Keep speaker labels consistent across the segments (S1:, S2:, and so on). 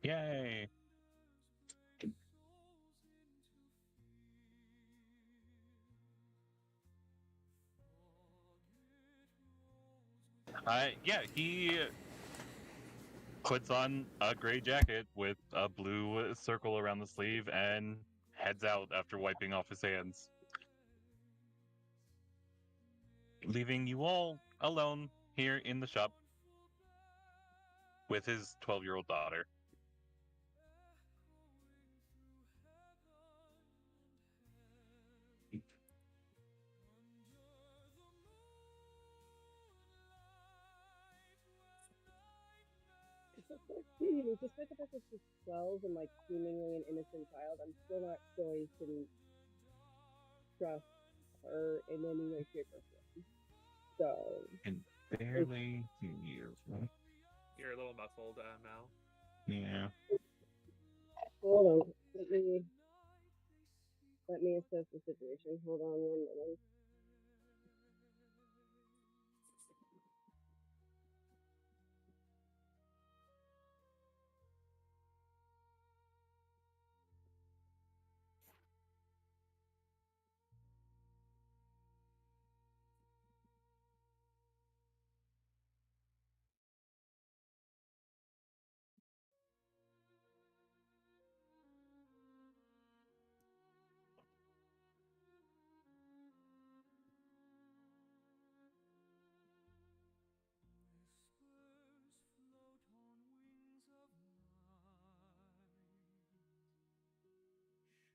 S1: Yay! Yeah, he puts on a gray jacket with a blue circle around the sleeve and heads out after wiping off his hands, leaving you all alone here in the shop with his 12-year-old daughter.
S2: Despite the fact that she's 12 and like seemingly an innocent child, I'm still not going to trust her in any way, shape, or form. So
S1: And barely hear you.
S3: You're a little muffled, Mel.
S1: Yeah.
S2: hold on, let me assess the situation. Hold on 1 minute.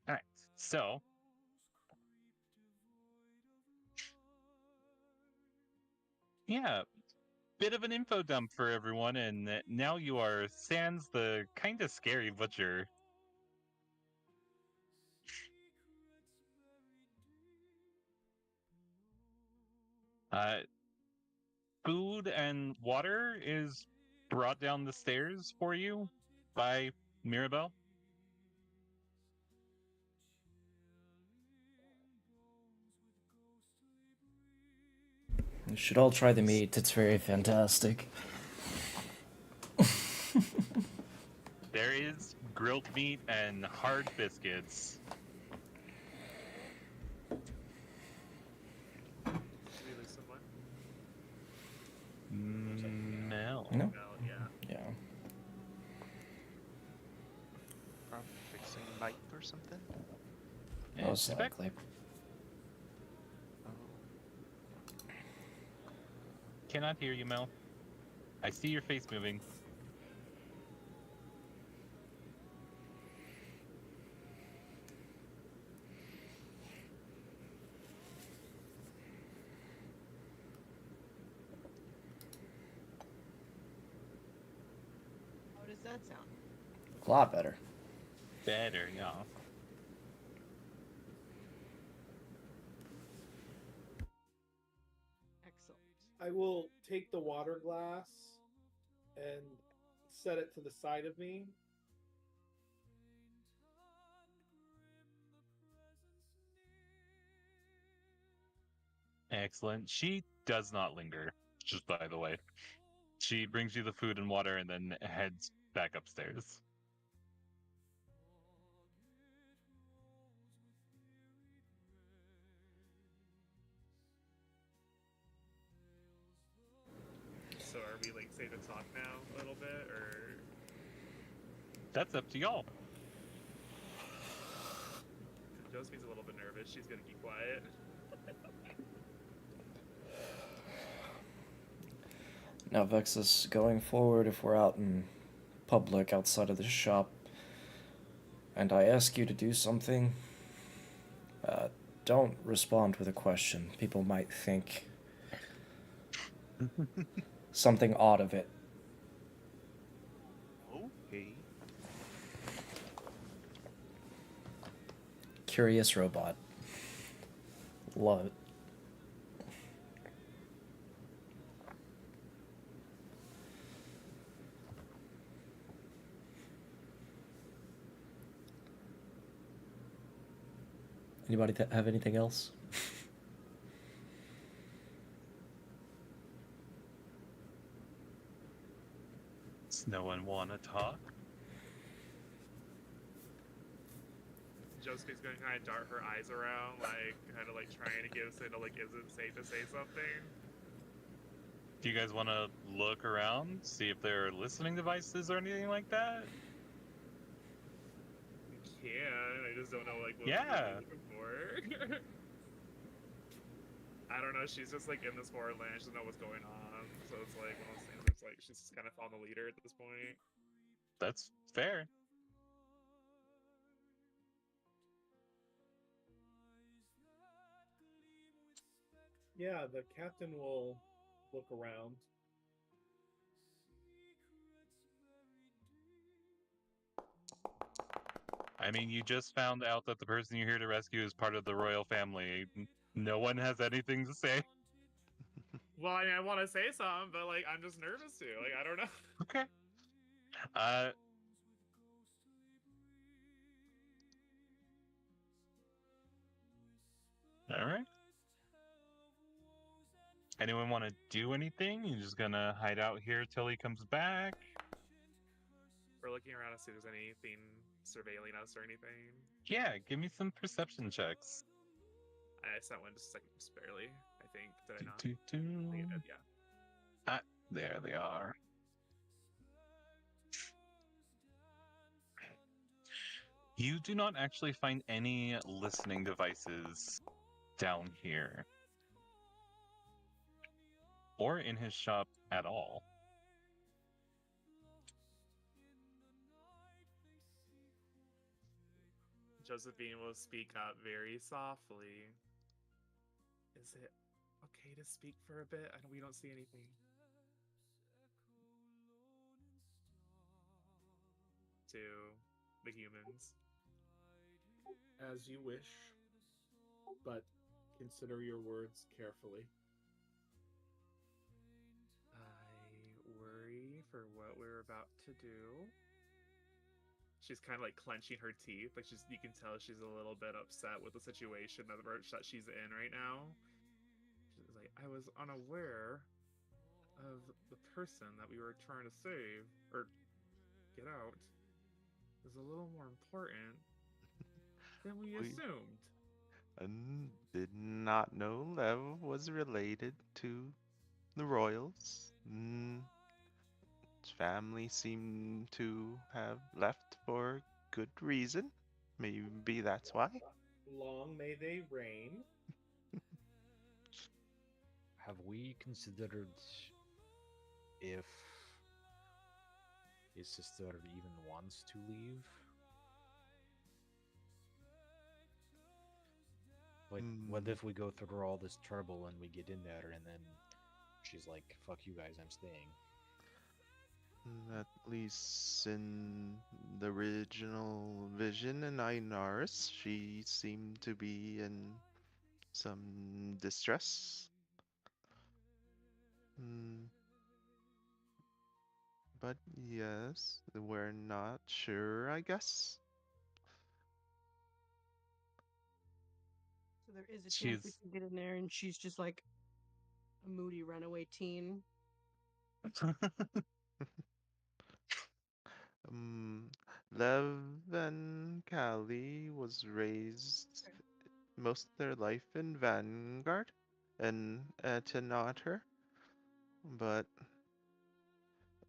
S1: All right. So, yeah, bit of an info dump for everyone, and now you are Sans the kind of scary butcher. Uh, Food and water is brought down the stairs for you by Mirabelle.
S4: You should all try the meat. It's very fantastic.
S1: There is grilled meat and hard biscuits.
S3: Did we lose someone?
S1: No.
S4: No?
S3: No, yeah.
S4: Yeah.
S5: Probably fixing mic or something.
S4: Most
S1: Expect-
S4: likely.
S5: Oh.
S1: Cannot hear you, Mel. I see your face moving.
S6: How does that sound?
S4: A lot better.
S1: Better, yeah.
S6: Excellent.
S7: I will take the water glass and set it to the side of me.
S1: Excellent. She does not linger, just by the way. She brings you the food and water and then heads back upstairs.
S3: So are we like safe to talk now a little bit, or
S1: That's up to y'all.
S3: Josephine's a little bit nervous? She's gonna keep quiet.
S4: Now, Vexus, going forward, if we're out in public outside of the shop, and I ask you to do something, don't respond with a question. People might think something odd of it.
S5: Okay.
S4: Curious robot. Love it. Anybody have anything else?
S1: Does no one want to talk?
S3: Josephine's gonna kind of dart her eyes around, like kind of like trying to give a signal, like, is it safe to say something?
S1: Do you guys want to look around, see if there are listening devices or anything like that?
S3: We can. I just don't know like what
S1: Yeah.
S3: we're looking for. I don't know. She's just like in this foreign land. She doesn't know what's going on. So it's like one of those things. It's like she's just kind of on the leader at this point.
S1: That's fair.
S7: Yeah, the captain will look around.
S1: I mean, you just found out that the person you're here to rescue is part of the royal family. No one has anything to say.
S3: Well, I mean, I want to say something, but like I'm just nervous too. Like I don't know.
S1: Okay. All right. Anyone want to do anything? You're just gonna hide out here till he comes back?
S3: We're looking around to see if there's anything surveilling us or anything.
S1: Yeah, give me some perception checks.
S3: I sent one just like just barely. I think did I not?
S1: Do, do,
S3: I think
S1: do.
S3: I did, yeah.
S1: There they are. You do not actually find any listening devices down here. Or in his shop at all.
S3: Josephine will speak up very softly. Is it okay to speak for a bit? We don't see anything. To the humans.
S7: As you wish, but consider your words carefully.
S3: I worry for what we're about to do. She's kind of like clenching her teeth. Like you can tell she's a little bit upset with the situation that she's in right now. She's like, I was unaware of the person that we were trying to save or get out is a little more important than we assumed.
S5: And did not know Lev was related to the royals. His family seemed to have left for good reason. Maybe that's why.
S7: Long may they reign.
S6: Have we considered if his sister even wants to leave? Like, what if we go through all this trouble and we get in there and then she's like, fuck you guys, I'm staying?
S5: At least in the original vision in Inaris, she seemed to be in some distress. But yes, we're not sure, I guess.
S2: So there is a chance we can get in there and she's just like a moody runaway teen.
S5: Lev and Callie was raised most of their life in Vanguard and Tenater, but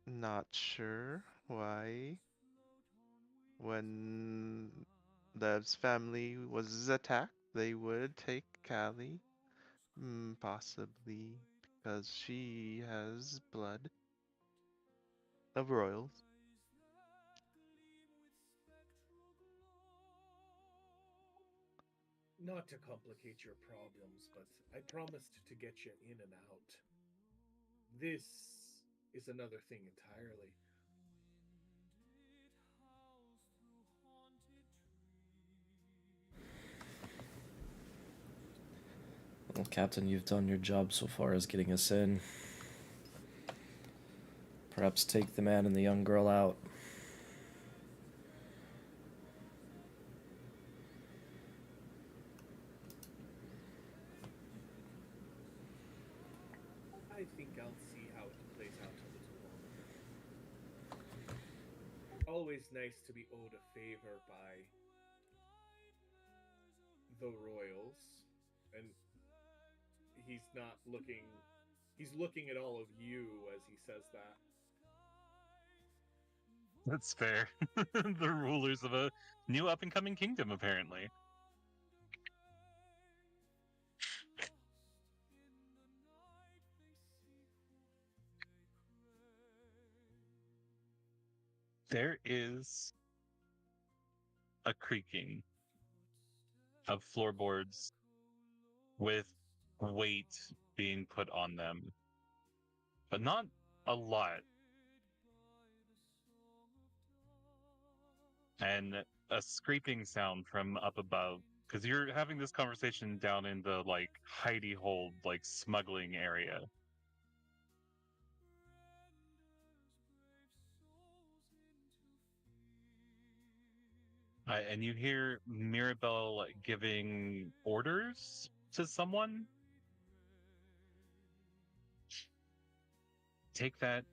S5: not sure why. When Lev's family was attacked, they would take Callie, possibly because she has blood of royals.
S7: Not to complicate your problems, but I promised to get you in and out. This is another thing entirely.
S4: Well, Captain, you've done your job so far as getting us in. Perhaps take the man and the young girl out.
S7: I think I'll see how it plays out a little longer. Always nice to be owed a favor by the royals, and he's not looking. He's looking at all of you as he says that.
S1: That's fair. The rulers of a new up-and-coming kingdom, apparently. There is a creaking of floorboards with weight being put on them, but not a lot. And a scraping sound from up above, because you're having this conversation down in the like hidey hole, like smuggling area. And you hear Mirabelle giving orders to someone. Take that.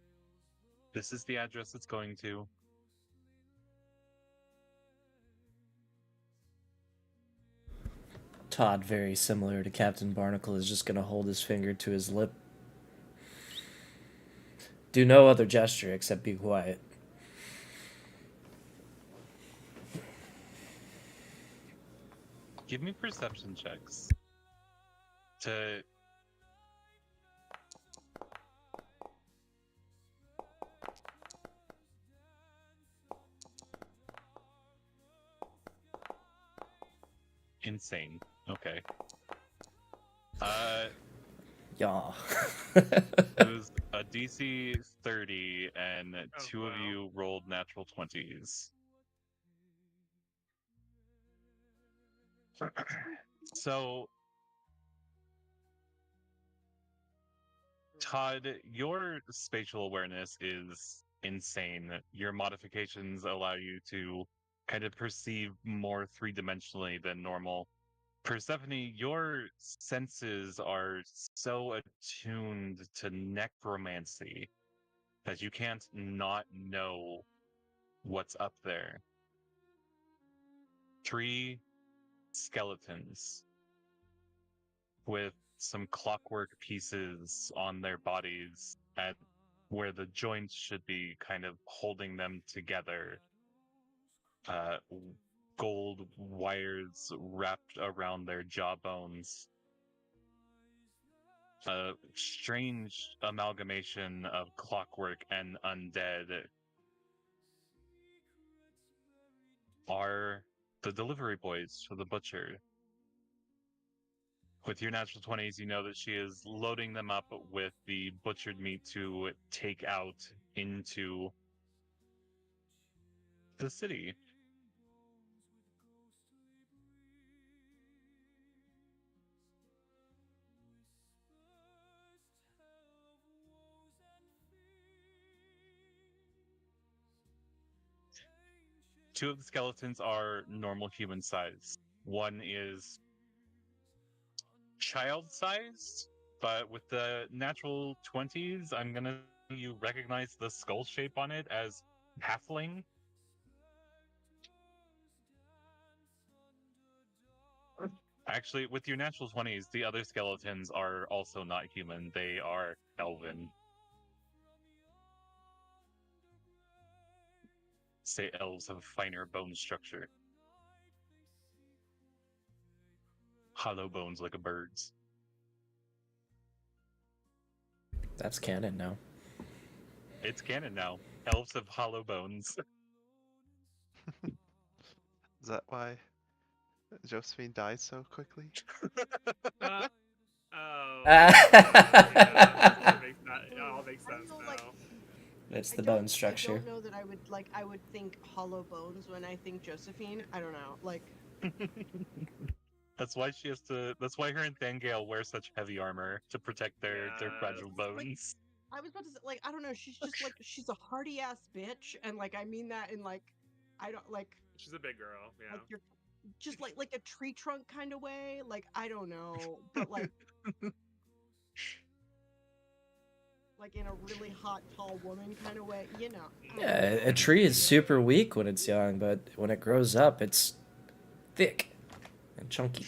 S1: This is the address it's going to.
S4: Todd, very similar to Captain Barnacle, is just going to hold his finger to his lip. Do no other gesture except be quiet.
S1: Give me perception checks. To insane. Okay.
S4: Yeah.
S1: It was a DC 30, and two of
S3: wow.
S1: you rolled natural 20s. So, Todd, your spatial awareness is insane. Your modifications allow you to kind of perceive more three-dimensionally than normal. Persephone, your senses are so attuned to necromancy that you can't not know what's up there. 3 skeletons with some clockwork pieces on their bodies at where the joints should be kind of holding them together. Gold wires wrapped around their jawbones. A strange amalgamation of clockwork and undead are the delivery boys for the butcher. With your natural 20s, you know that she is loading them up with the butchered meat to take out into the city. Two of the skeletons are normal human size. One is child-sized, but with the natural 20s, I'm gonna you recognize the skull shape on it as halfling. Actually, with your natural 20s, the other skeletons are also not human. They are elven. Say elves have finer bone structure. Hollow bones like a bird's.
S4: That's canon now.
S1: It's canon now. Elves have hollow bones.
S5: Is that why Josephine dies so quickly?
S3: Oh.
S4: Ah.
S3: It all makes sense now.
S4: It's
S2: I
S4: the
S2: don't-
S4: bone structure.
S2: I don't know that I would think hollow bones when I think Josephine. I don't know. Like,
S1: That's why she has to. That's why her and Thangale wear such heavy armor to protect their fragile bones.
S2: I was about to say, like, I don't know. She's just like, she's a hardy ass bitch, and like, I mean that in like, I don't like.
S3: She's a big girl, yeah.
S2: Like you're just like a tree trunk kind of way. Like, I don't know, but like. Like in a really hot, tall woman kind of way, you know.
S4: Yeah, a tree is super weak when it's young, but when it grows up, it's thick. and chunky.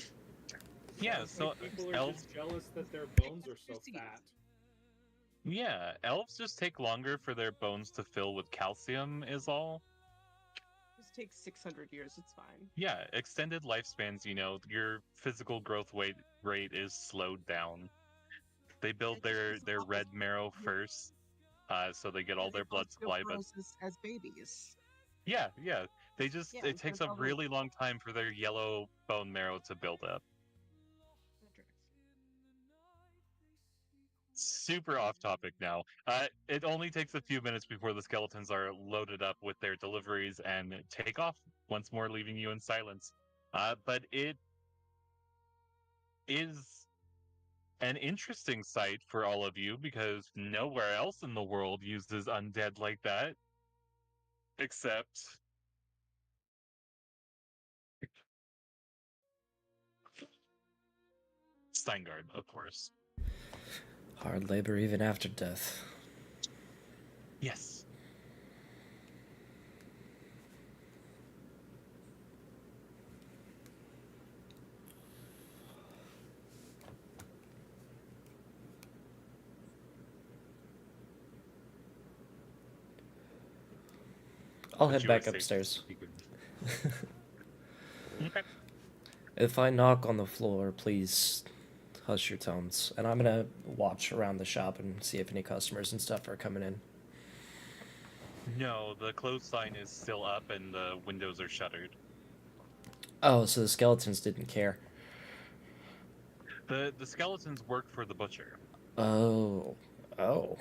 S1: Yeah,
S7: Sounds
S1: so
S7: like people are
S1: elves,
S7: just jealous that their bones are so
S2: Disease.
S7: fat.
S1: yeah, elves just take longer for their bones to fill with calcium, is all.
S2: This takes 600 years. It's fine.
S1: Yeah, extended lifespans, your physical growth rate is slowed down. They build their red marrow first, so they get all their blood supply, but
S2: as babies.
S1: yeah, it
S2: so
S1: takes
S2: it's
S1: a
S2: all those-
S1: really long time for their yellow bone marrow to build up. Super off topic now. It only takes a few minutes before the skeletons are loaded up with their deliveries and take off once more, leaving you in silence. But it is an interesting sight for all of you because nowhere else in the world uses undead like that, except Steingard, of course.
S4: Hard labor even after death.
S1: Yes.
S4: I'll
S1: But
S4: head
S1: you
S4: back
S1: were safe.
S4: upstairs.
S1: Okay.
S4: If I knock on the floor, please hush your tones. And I'm gonna watch around the shop and see if any customers and stuff are coming in.
S1: No, the closed sign is still up and the windows are shuttered.
S4: Oh, so the skeletons didn't care.
S1: The skeletons work for the butcher.
S4: Oh. Oh.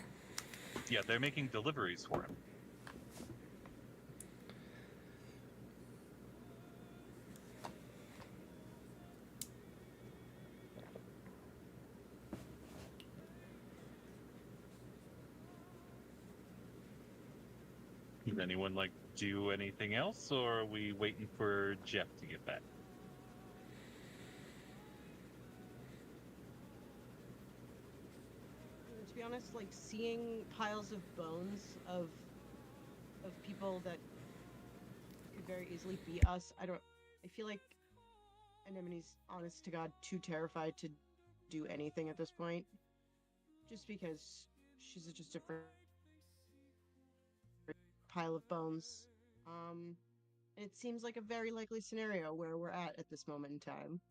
S1: Yeah, they're making deliveries for him. Does anyone do anything else, or are we waiting for Jeff to get back?
S2: To be honest, seeing piles of bones of people that could very easily be us, I feel like Anemone's, honest to God, too terrified to do anything at this point. Just because she's just a pile of bones. It seems like a very likely scenario where we're at this moment in time.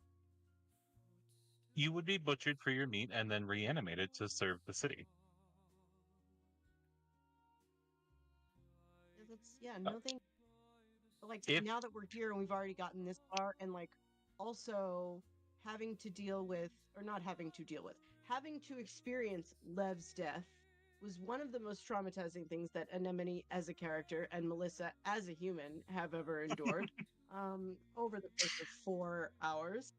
S1: You would be butchered for your meat and then reanimated to serve the city.
S2: No thank. But now that we're here and we've already gotten this far, and also having to deal with, or not having to deal with, having to experience Lev's death was one of the most traumatizing things that Anemone as a character and Melissa as a human have ever endured over the course of 4 hours.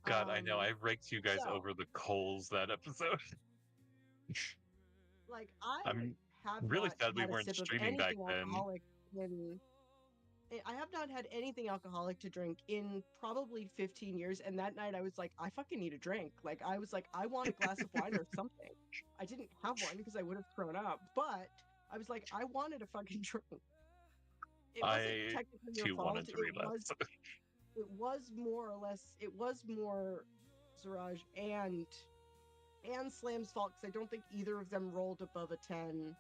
S1: God, I know. I raked you guys over the coals that episode. I'm really sad we weren't streaming back then.
S2: I have not had anything alcoholic to drink in probably 15 years, and that night I was like, I fucking need a drink. I was like, I want a glass of wine or something. I didn't have one because I would have thrown up, but I was like, I wanted a fucking drink. It wasn't technically your fault.
S1: Wanted to relapse.
S2: It was more or less, it was more Zaraj and Slam's fault, because I don't think either of them rolled above a 10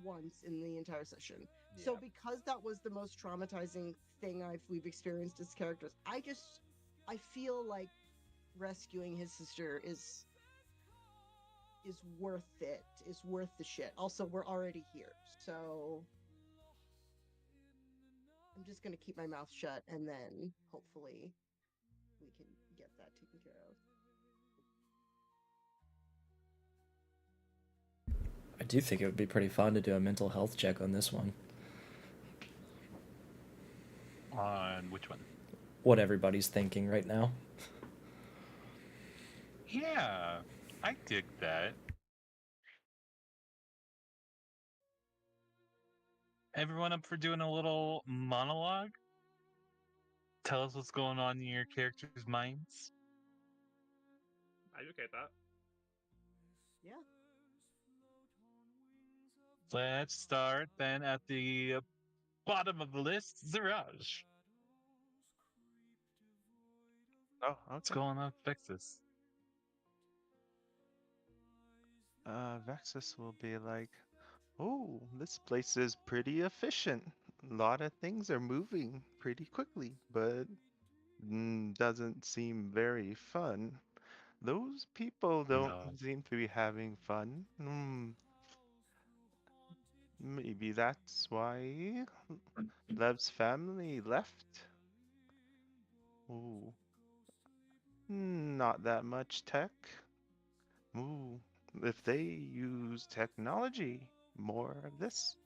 S2: once in the entire session. Yeah. So because that was the most traumatizing thing we've experienced as characters, I feel like rescuing his sister is worth it. Is worth the shit. Also, we're already here, so I'm just gonna keep my mouth shut, and then hopefully we can get that taken care of.
S4: I do think it would be pretty fun to do a mental health check on this one.
S1: On which one?
S4: What everybody's thinking right now.
S1: Yeah, I dig that. Everyone up for doing a little monologue? Tell us what's going on in your characters' minds.
S3: I okay with that.
S2: Yeah.
S1: Let's start then at the bottom of the list, Zaraj.
S5: Oh,
S1: What's
S5: okay.
S1: going on, Vexus?
S5: Vexus will be like, oh, this place is pretty efficient. A lot of things are moving pretty quickly, but doesn't seem very fun. Those people don't
S1: No.
S5: seem to be having fun. Maybe that's why Lev's family left. Ooh, not that much tech. Ooh, if they use technology, more of this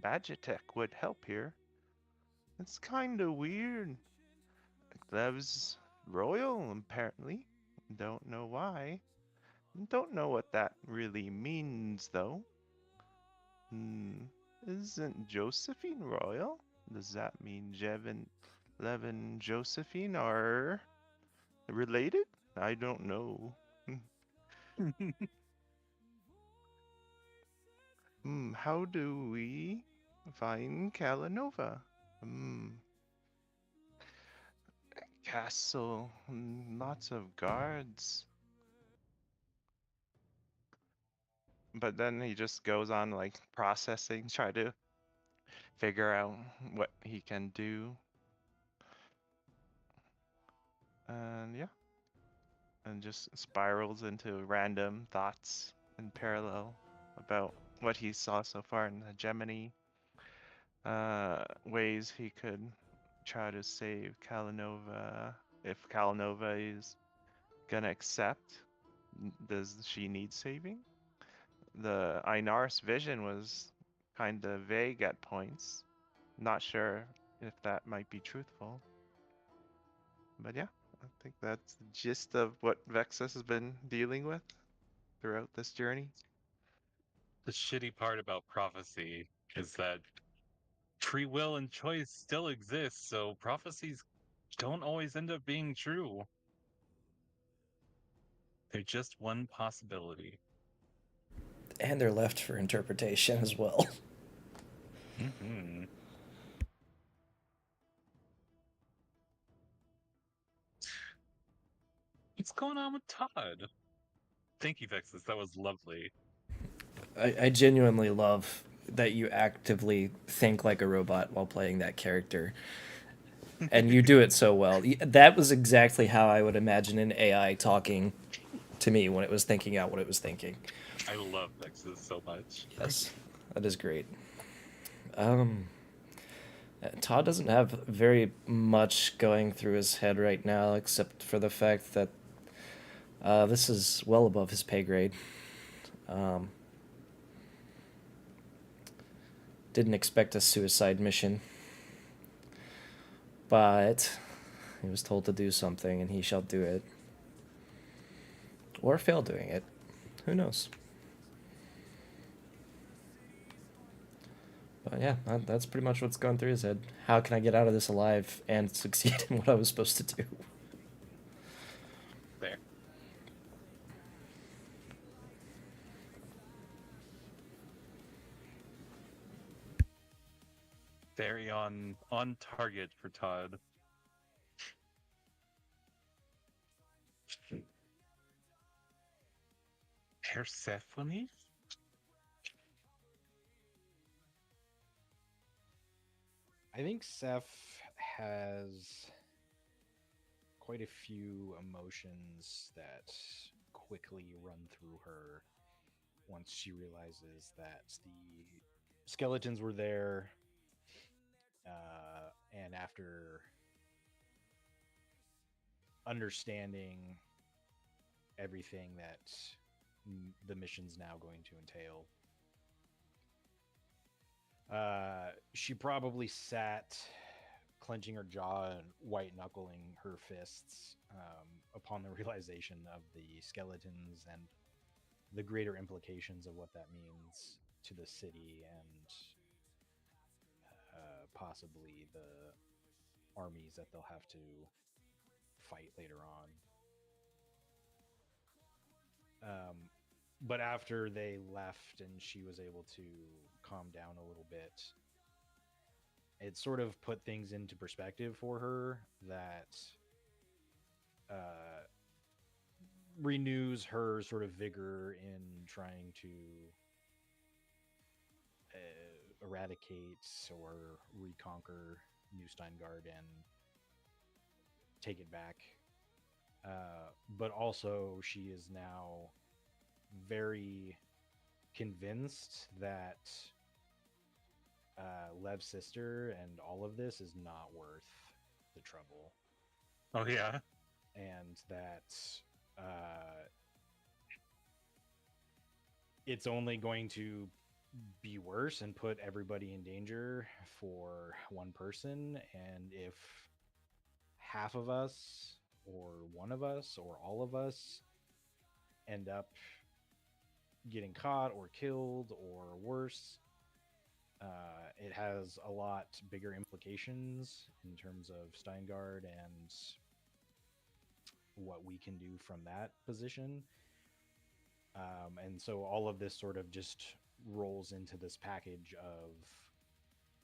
S5: Magitech would help here. It's kinda weird. Lev's royal, apparently. Don't know why. Don't know what that really means, though. Isn't Josephine royal? Does that mean Lev and Josephine are related? I don't know. How do we find Kalanova? Castle, lots of guards. But then he just goes on like processing, try to figure out what he can do. And yeah, and just spirals into random thoughts in parallel about what he saw so far in the hegemony, ways he could try to save Kalanova if Kalanova is gonna accept. Does she need saving? The Einar's vision was kind of vague at points. Not sure if that might be truthful. But yeah, I think that's the gist of what Vexus has been dealing with throughout this journey.
S1: The shitty part about prophecy is that free will and choice still exist, so prophecies don't always end up being true. They're just one possibility.
S4: And they're left for interpretation as well.
S1: Mm-hmm. What's going on with Todd? Thank you, Vexus. That was lovely.
S4: I genuinely love that you actively think like a robot while playing that character. And you do it so well. That was exactly how I would imagine an AI talking to me when it was thinking out what it was thinking.
S1: I love Vexus so much.
S4: Yes, that is great. Todd doesn't have very much going through his head right now, except for the fact that this is well above his pay grade. Didn't expect a suicide mission, but he was told to do something, and he shall do it. Or fail doing it. Who knows? But yeah, that's pretty much what's going through his head. How can I get out of this alive and succeed in what I was supposed to do?
S1: There. Very on target for Todd. Persephone?
S6: I think Seth has quite a few emotions that quickly run through her once she realizes that the skeletons were there, and after understanding everything that the mission's now going to entail, she probably sat clenching her jaw and white knuckling her fists upon the realization of the skeletons and the greater implications of what that means to the city and possibly the armies that they'll have to fight later on. But after they left and she was able to calm down a little bit, it sort of put things into perspective for her that renews her sort of vigor in trying to eradicate or reconquer New Steingard and take it back. But also, she is now very convinced that Lev's sister and all of this is not worth the trouble.
S1: Oh yeah.
S6: And that it's only going to be worse and put everybody in danger for one person. And if half of us, or one of us, or all of us end up getting caught or killed or worse, it has a lot bigger implications in terms of Steingard and what we can do from that position. And so all of this sort of just rolls into this package of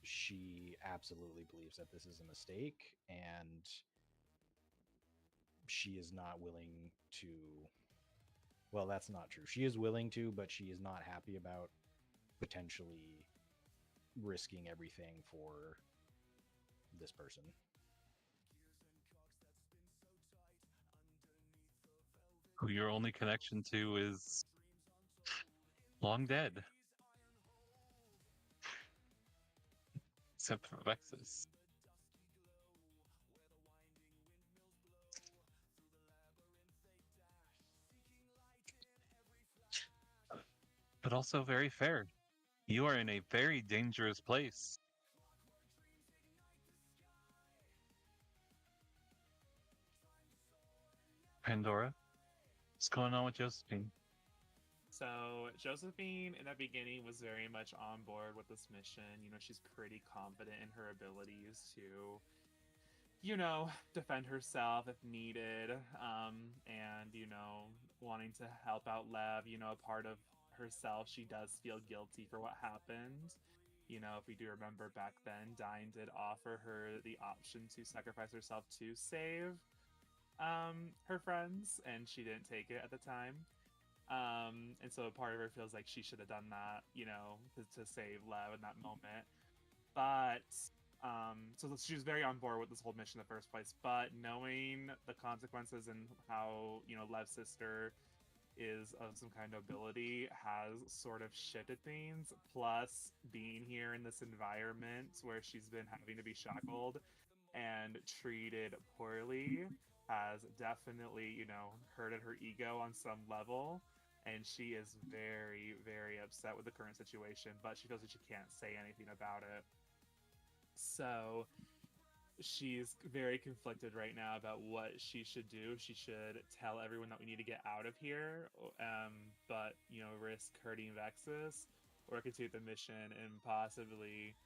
S6: she absolutely believes that this is a mistake, and she is not willing to, well, that's not true. She is willing to, but she is not happy about potentially risking everything for this person.
S1: Who your only connection to is long dead. Except for Vexus. But also very fair. You are in a very dangerous place. Pandora, what's going on with Josephine?
S3: So Josephine in the beginning was very much on board with this mission. You know, she's pretty confident in her abilities to, you know, defend herself if needed. And, you know, wanting to help out Lev, you know, a part of herself, she does feel guilty for what happened. You know, if we do remember back then, Dyne did offer her the option to sacrifice herself to save her friends, and she didn't take it at the time. And so part of her feels like she should have done that, you know, to save Lev in that moment. But so she was very on board with this whole mission in the first place. But knowing the consequences and how, you know, Lev's sister is of some kind of ability has sort of shifted things. Plus, being here in this environment where she's been having to be shackled and treated poorly has definitely, you know, hurted her ego on some level. And she is very, very upset with the current situation, but she feels that she can't say anything about it. So she's very conflicted right now about what she should do. She should tell everyone that we need to get out of here, but, you know, risk hurting Vexus, or continue the mission and possibly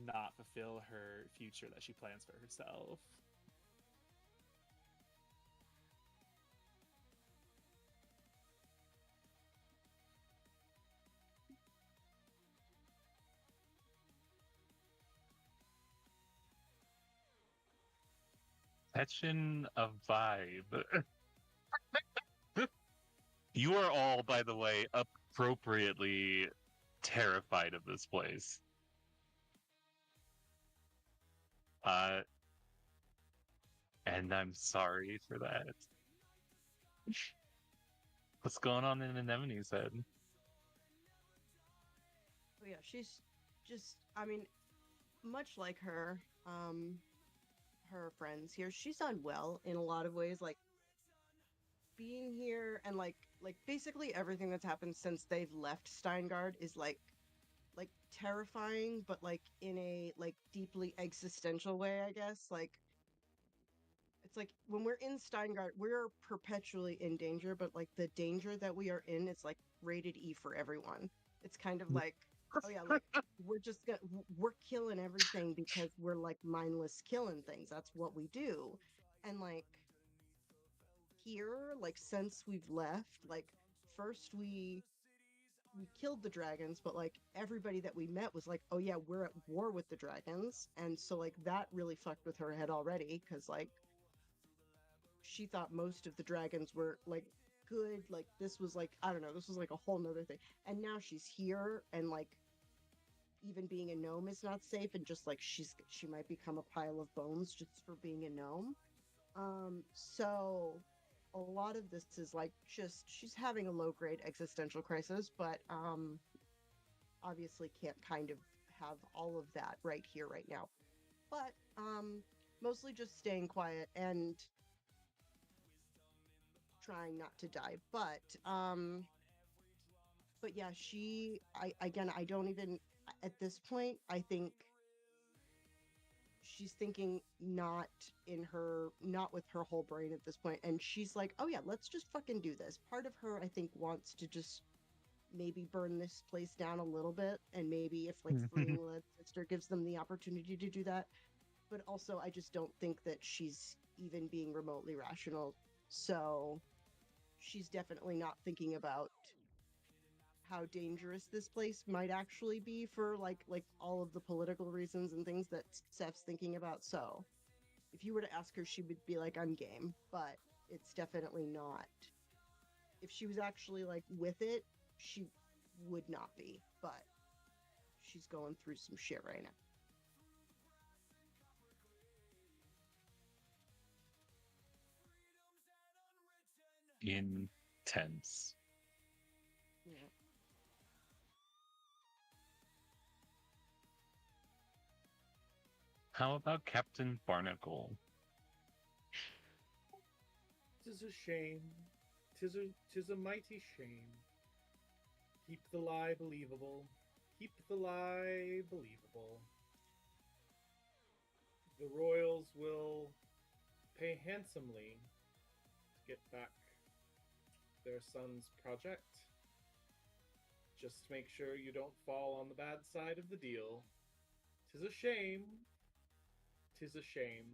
S3: not fulfill her future that she plans for herself.
S1: Catching a vibe. You are all, by the way, appropriately terrified of this place. And I'm sorry for that. What's going on in Anemone's head?
S2: Oh yeah, she's just, I mean, much like her, her friends here, she's done well in a lot of ways. Like being here and like basically everything that's happened since they've left Steingard is like terrifying, but like in a like deeply existential way, I guess. Like it's like when we're in Steingard, we're perpetually in danger, but like the danger that we are in is like rated E for everyone. It's kind of like, oh yeah, like we're killing everything because we're like mindless killing things. That's what we do. And like here, like since we've left, like first we killed the dragons, but like everybody that we met was like, oh yeah, we're at war with the dragons. And so like that really fucked with her head already, because like she thought most of the dragons were like good, like this was like, I don't know, this was like a whole nother thing. And now she's here, and like even being a gnome is not safe, and just like she might become a pile of bones just for being a gnome. So a lot of this is like just she's having a low grade existential crisis, but obviously can't kind of have all of that right here, right now. But mostly just staying quiet and trying not to die. But yeah, I don't even at this point, I think she's thinking not with her whole brain at this point, and she's like, oh yeah, let's just fucking do this. Part of her, I think, wants to just maybe burn this place down a little bit, and maybe if like freeing Led's sister gives them the opportunity to do that. But also, I just don't think that she's even being remotely rational. So she's definitely not thinking about how dangerous this place might actually be for like all of the political reasons and things that Steph's thinking about. So if you were to ask her, she would be like, I'm game, but it's definitely not. If she was actually like with it, she would not be, but she's going through some shit right now.
S1: Intense.
S2: Yeah.
S1: How about Captain Barnacle?
S7: Tis a shame. Tis a mighty shame. Keep the lie believable. Keep the lie believable. The royals will pay handsomely to get back their son's project. Just make sure you don't fall on the bad side of the deal. Tis a shame. Tis a shame.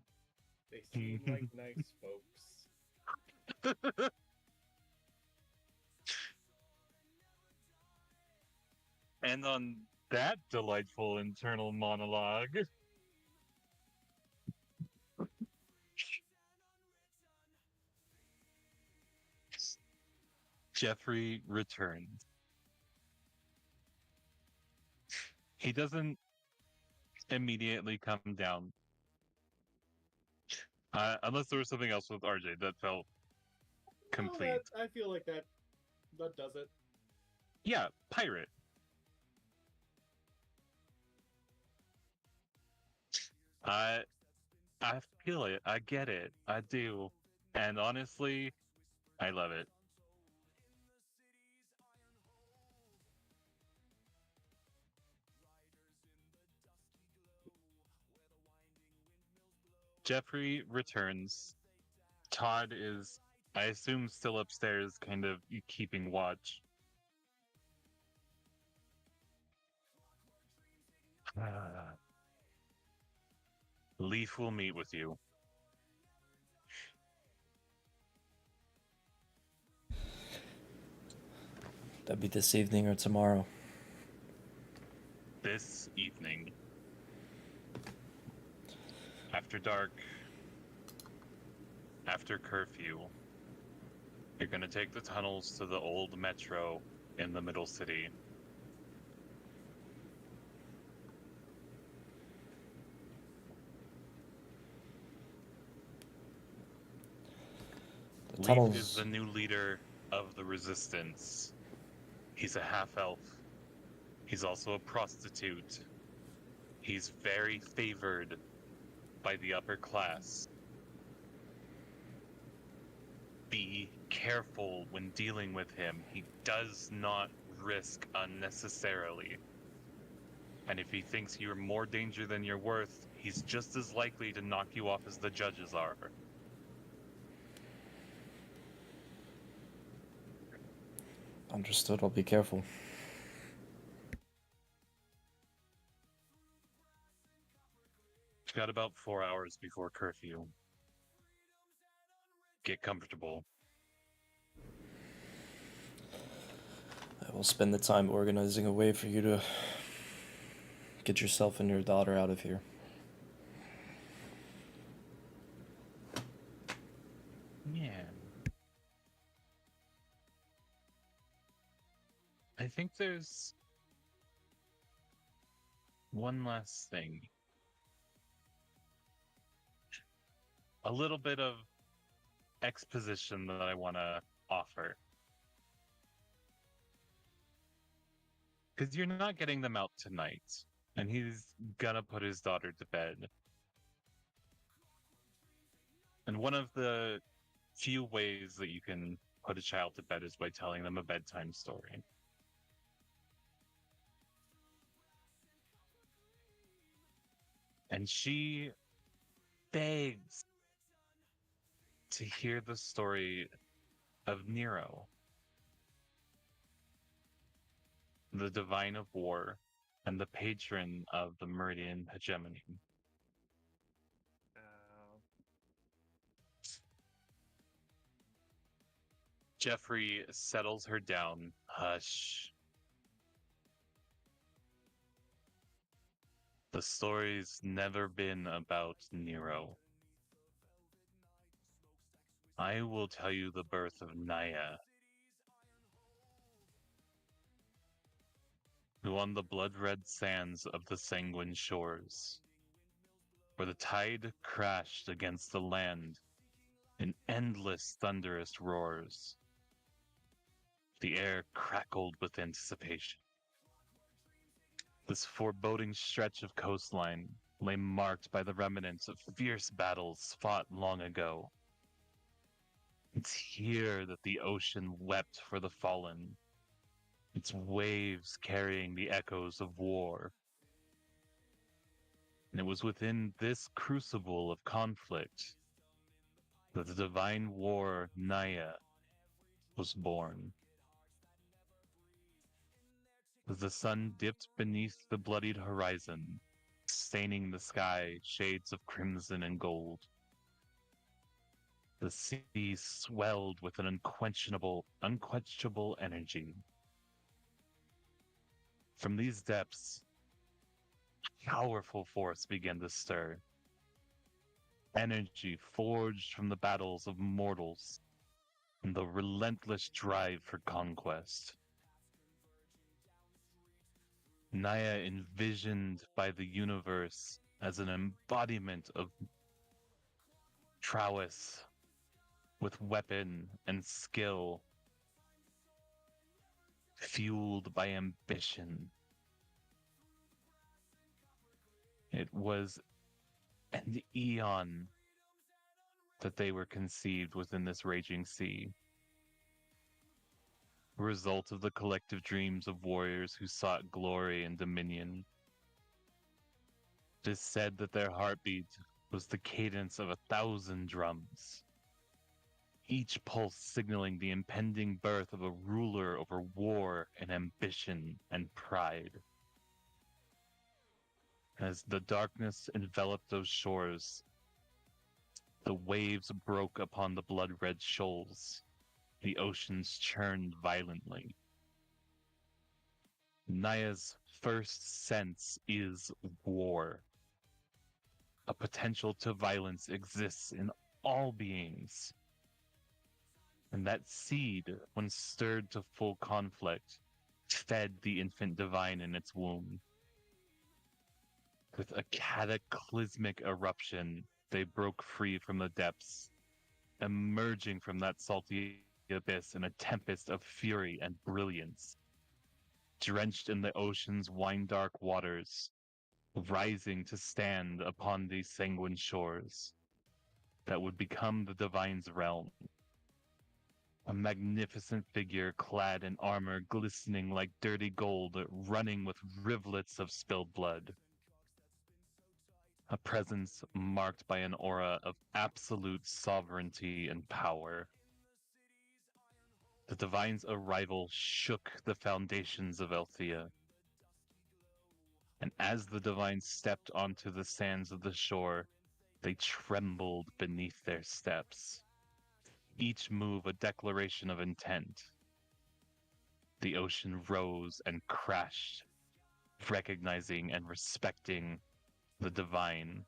S7: They seem like nice folks.
S1: And on that delightful internal monologue, Jeffrey returns. He doesn't immediately come down. Unless there was something else with RJ that felt complete.
S7: No, I feel like that does it.
S1: Yeah, pirate. I feel it. I get it. I do. And honestly, I love it. Jeffrey returns. Todd is, I assume, still upstairs, kind of keeping watch. Leaf will meet with you.
S4: That'd be this evening or tomorrow.
S1: This evening. After dark. After curfew. You're gonna take the tunnels to the old metro in the middle city.
S4: The
S1: Leaf
S4: tunnels.
S1: is the new leader of the resistance. He's a half-elf. He's also a prostitute. He's very favored by the upper class. Be careful when dealing with him. He does not risk unnecessarily. And if he thinks you're more danger than you're worth, he's just as likely to knock you off as the judges are.
S4: Understood. I'll be careful.
S1: We've got about 4 hours before curfew. Get comfortable.
S4: I will spend the time organizing a way for you to get yourself and your daughter out of here.
S1: Yeah. think there's one last thing. A little bit of exposition that I want to offer. Because you're not getting them out tonight, and he's gonna put his daughter to bed. And one of the few ways that you can put a child to bed is by telling them a bedtime story. And she begs to hear the story of Nero, the divine of war and the patron of the Meridian Hegemony. Jeffrey settles her down. Hush. The story's never been about Nero. I will tell you the birth of Naya, who on the blood-red sands of the sanguine shores, where the tide crashed against the land in endless thunderous roars, the air crackled with anticipation. This foreboding stretch of coastline lay marked by the remnants of fierce battles fought long ago. It's here that the ocean wept for the fallen, its waves carrying the echoes of war. And it was within this crucible of conflict that the divine war Naya was born. As the sun dipped beneath the bloodied horizon, staining the sky shades of crimson and gold, the sea swelled with an unquenchable energy. From these depths, powerful force began to stir. Energy forged from the battles of mortals and the relentless drive for conquest. Naya, envisioned by the universe as an embodiment of prowess with weapon and skill, fueled by ambition. It was an eon that they were conceived within this raging sea. A result of the collective dreams of warriors who sought glory and dominion. It is said that their heartbeat was the cadence of 1,000 drums, each pulse signaling the impending birth of a ruler over war and ambition and pride. As the darkness enveloped those shores, the waves broke upon the blood-red shoals. The oceans churned violently. Naya's first sense is war. A potential to violence exists in all beings. And that seed, when stirred to full conflict, fed the infant divine in its womb. With a cataclysmic eruption, they broke free from the depths, emerging from that salty abyss in a tempest of fury and brilliance. Drenched in the ocean's wine-dark waters, rising to stand upon these sanguine shores that would become the divine's realm. A magnificent figure clad in armor glistening like dirty gold, running with rivulets of spilled blood. A presence marked by an aura of absolute sovereignty and power. The divine's arrival shook the foundations of Elthea. And as the divine stepped onto the sands of the shore, they trembled beneath their steps. Each move a declaration of intent. The ocean rose and crashed, recognizing and respecting the divine,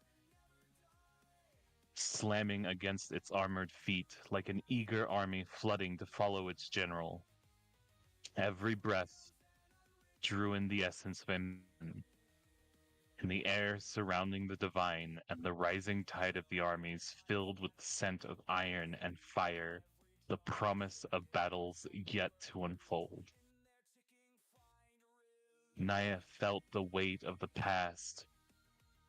S1: slamming against its armored feet like an eager army flooding to follow its general. Every breath drew in the essence of ambition. In the air surrounding the divine and the rising tide of the armies filled with the scent of iron and fire, the promise of battles yet to unfold. Naya felt the weight of the past,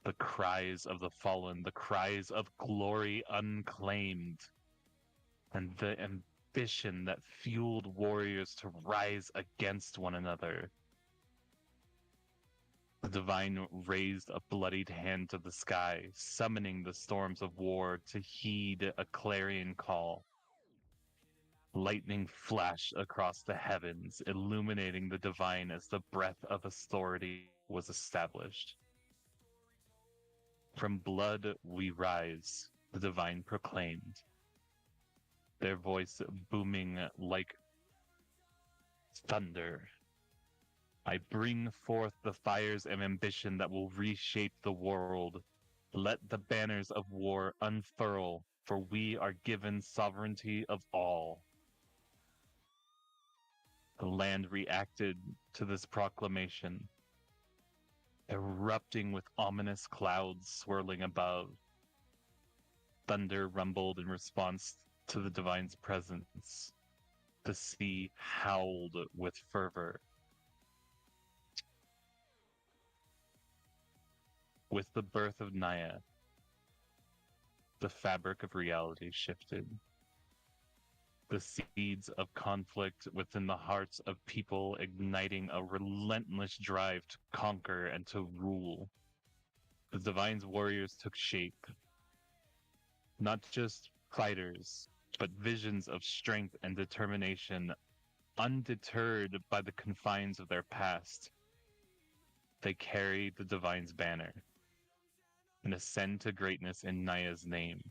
S1: the cries of the fallen, the cries of glory unclaimed, and the ambition that fueled warriors to rise against one another. The divine raised a bloodied hand to the sky, summoning the storms of war to heed a clarion call. Lightning flashed across the heavens, illuminating the divine as the breath of authority was established. From blood we rise, the divine proclaimed, their voice booming like thunder. I bring forth the fires of ambition that will reshape the world. Let the banners of war unfurl, for we are given sovereignty of all. The land reacted to this proclamation, erupting with ominous clouds swirling above. Thunder rumbled in response to the divine's presence. The sea howled with fervor. With the birth of Naya, the fabric of reality shifted. The seeds of conflict within the hearts of people igniting a relentless drive to conquer and to rule. The divine's warriors took shape. Not just fighters, but visions of strength and determination, undeterred by the confines of their past. They carry the divine's banner and ascend to greatness in Naya's name.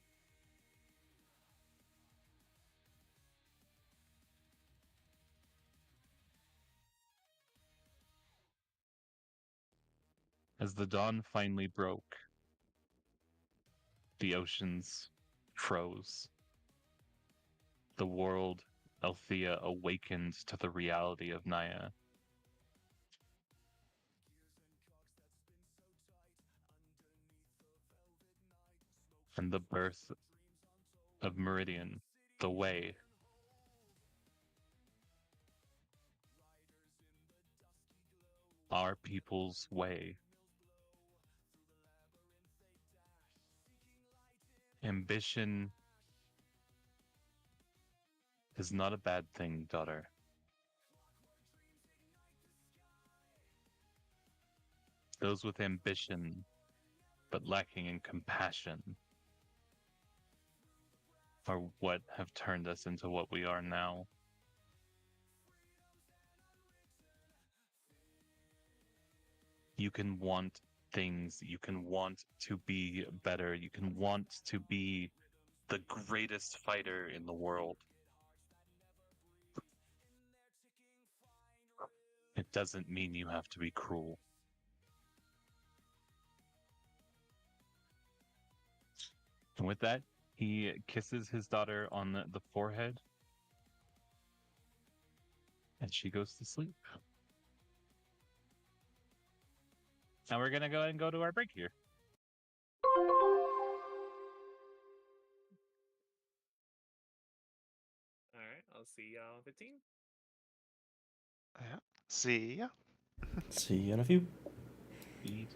S1: As the dawn finally broke, the oceans froze. The world, Elthea, awakened to the reality of Naya. And the birth of Meridian, the way. Our people's way. Ambition is not a bad thing, daughter. Those with ambition, but lacking in compassion, are what have turned us into what we are now. You can want things, you can want to be better, you can want to be the greatest fighter in the world. It doesn't mean you have to be cruel. And with that, he kisses his daughter on the forehead, and she goes to sleep. Now we're gonna go ahead and go to our break here.
S3: All right, I'll see y'all in 15.
S5: Yeah. See ya.
S4: See you in a few.
S1: Eat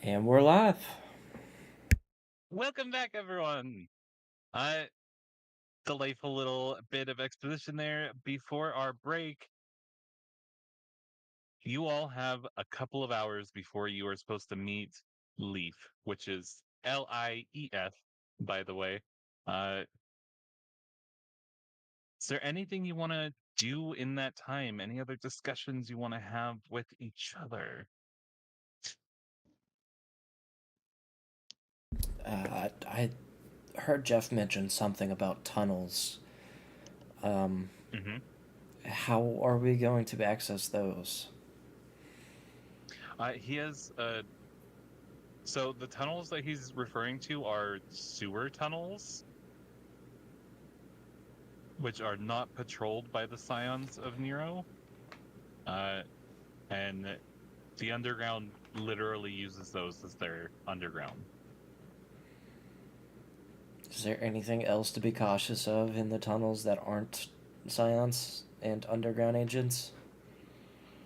S4: And we're live.
S1: Welcome back, everyone. Delightful little bit of exposition there before our break. You all have a couple of hours before you are supposed to meet Leaf, which is Lief, by the way. Is there anything you want to do in that time? Any other discussions you want to have with each other?
S4: I heard Jeff mention something about tunnels.
S1: Mm-hmm.
S4: How are we going to access those?
S1: He has so the tunnels that he's referring to are sewer tunnels, which are not patrolled by the scions of Nero. And the underground literally uses those as their underground.
S4: Is there anything else to be cautious of in the tunnels that aren't scions and underground agents?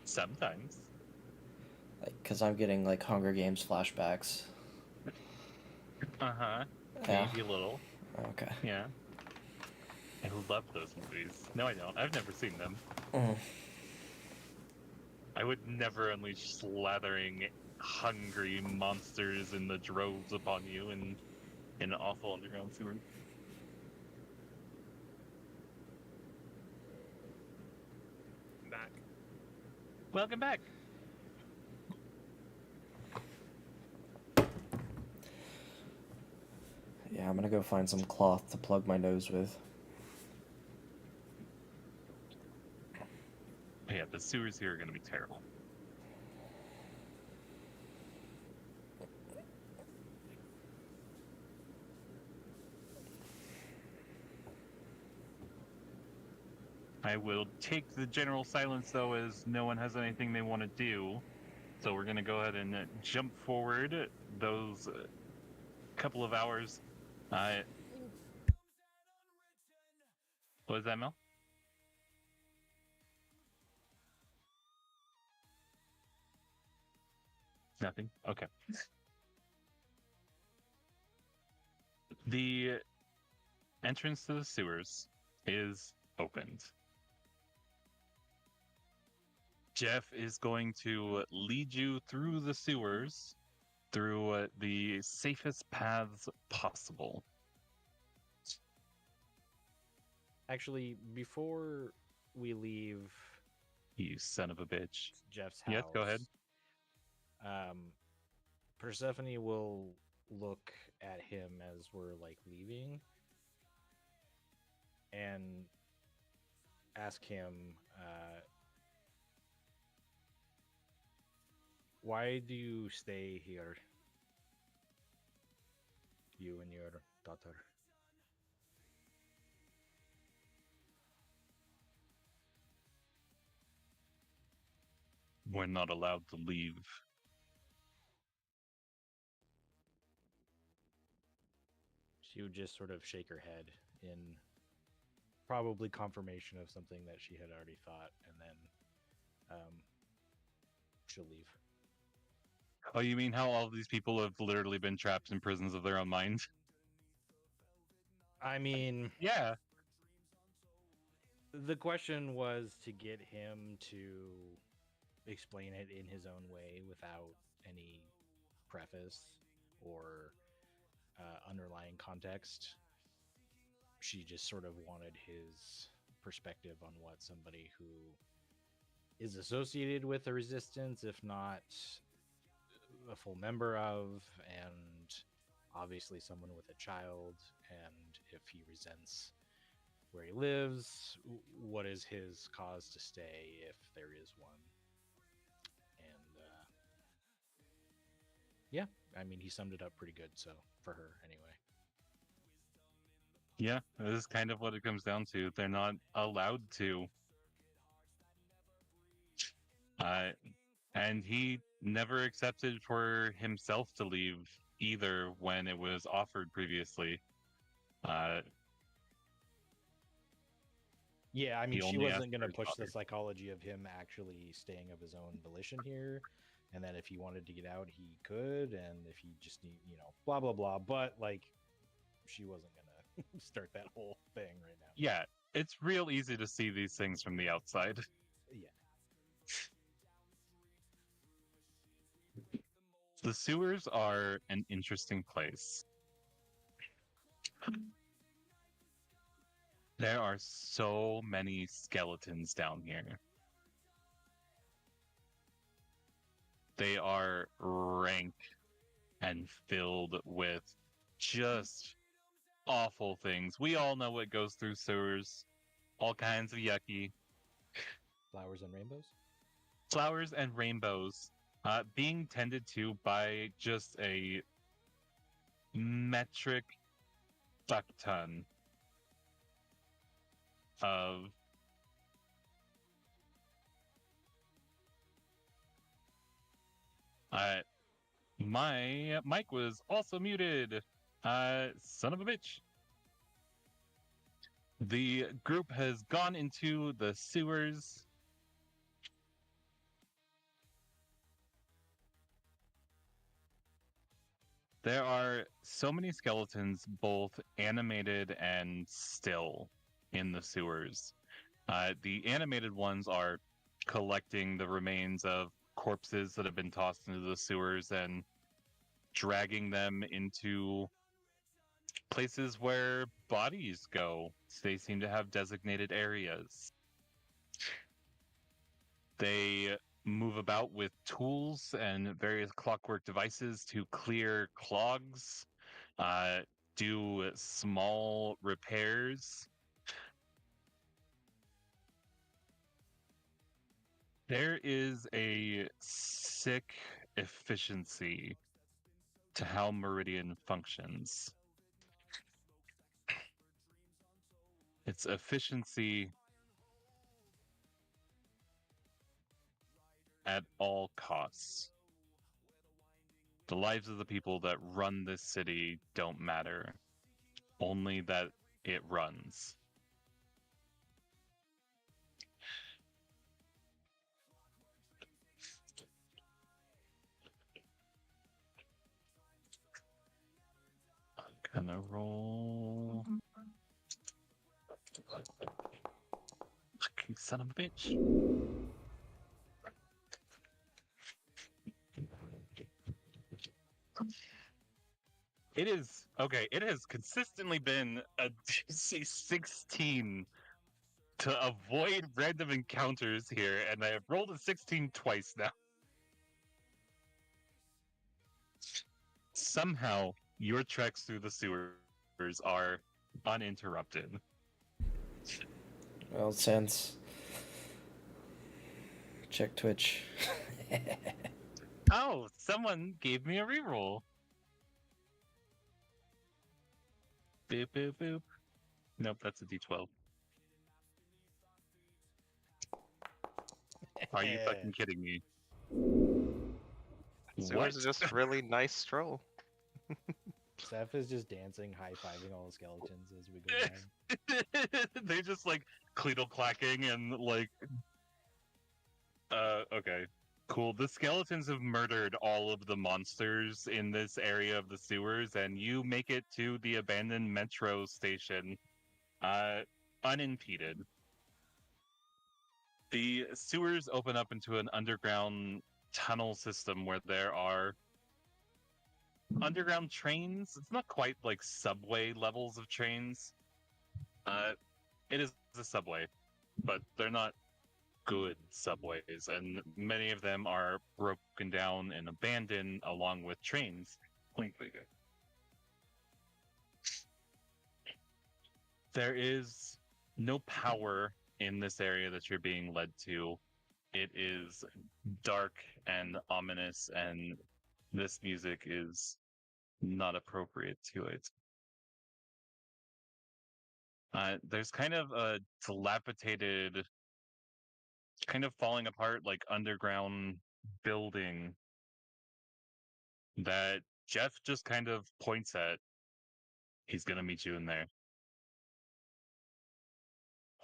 S1: Sometimes.
S4: Like, because I'm getting, like, Hunger Games flashbacks.
S1: Uh-huh.
S4: Yeah.
S1: Maybe a little.
S4: Okay.
S1: Yeah. I love those movies. No, I don't. I've never seen them.
S4: Mm.
S1: I would never unleash slathering, hungry monsters in the droves upon you in an awful underground sewer.
S3: Back.
S1: Welcome back.
S4: Yeah, I'm gonna go find some cloth to plug my nose with.
S1: Yeah, the sewers here are going to be terrible. I will take the general silence, though, as no one has anything they want to do. So we're going to go ahead and jump forward those couple of hours. What was that, Mel? Nothing? Okay. The entrance to the sewers is opened. Jeff is going to lead you through the sewers, through the safest paths possible.
S6: Actually, before we leave
S1: You son of a bitch.
S6: Jeff's house,
S1: Yes, go ahead.
S6: Persephone will look at him as we're like leaving and ask him, why do you stay here? You and your daughter.
S1: We're not allowed to leave.
S6: She would just sort of shake her head in probably confirmation of something that she had already thought, and then she'll leave.
S1: Oh, you mean how all of these people have literally been trapped in prisons of their own mind?
S6: I mean,
S1: Yeah.
S6: the question was to get him to explain it in his own way without any preface or underlying context. She just sort of wanted his perspective on what somebody who is associated with the resistance, if not a full member of, and obviously someone with a child, and if he resents where he lives, what is his cause to stay if there is one. And yeah, I mean, he summed it up pretty good, so for her anyway.
S1: Yeah, this is kind of what it comes down to. They're not allowed to. And he never accepted for himself to leave either when it was offered previously.
S6: Yeah, I mean,
S1: He
S6: she
S1: only asked
S6: wasn't going
S1: for
S6: to
S1: his
S6: push the
S1: daughter.
S6: psychology of him actually staying of his own volition here and that if he wanted to get out, he could, and if he just need, blah blah blah. But like, she wasn't gonna start that whole thing right now.
S1: Yeah, it's real easy to see these things from the outside.
S6: Yeah.
S1: The sewers are an interesting place. There are so many skeletons down here. They are rank and filled with just awful things. We all know what goes through sewers. All kinds of yucky.
S6: Flowers and rainbows.
S1: Flowers and rainbows being tended to by just a metric fuck ton of my mic was also muted. Son of a bitch. The group has gone into the sewers. There are so many skeletons, both animated and still, in the sewers. The animated ones are collecting the remains of corpses that have been tossed into the sewers and dragging them into places where bodies go. They seem to have designated areas. They move about with tools and various clockwork devices to clear clogs, do small repairs. There is a sick efficiency to how Meridian functions. Its efficiency at all costs. The lives of the people that run this city don't matter, only that it runs. I'm gonna roll. Fucking son of a bitch. It is okay. It has consistently been a DC 16 to avoid random encounters here, and I have rolled a 16 twice now. Somehow, your treks through the sewers are uninterrupted.
S4: Well, since check Twitch.
S1: Oh, someone gave me a reroll. Boop, boop, boop. Nope, that's a D12. Are you fucking kidding me?
S5: So it was just really nice stroll.
S6: Seth is just dancing, high-fiving all the skeletons as we go by.
S1: They just like cleedle clacking and like okay. Cool. The skeletons have murdered all of the monsters in this area of the sewers, and you make it to the abandoned metro station unimpeded. The sewers open up into an underground tunnel system where there are underground trains. It's not quite like subway levels of trains. It is a subway, but they're not good subways, and many of them are broken down and abandoned along with trains. There is no power in this area that you're being led to. It is dark and ominous, and this music is not appropriate to it. There's kind of a dilapidated, kind of falling apart, like underground building that Jeff just kind of points at. He's gonna meet you in there.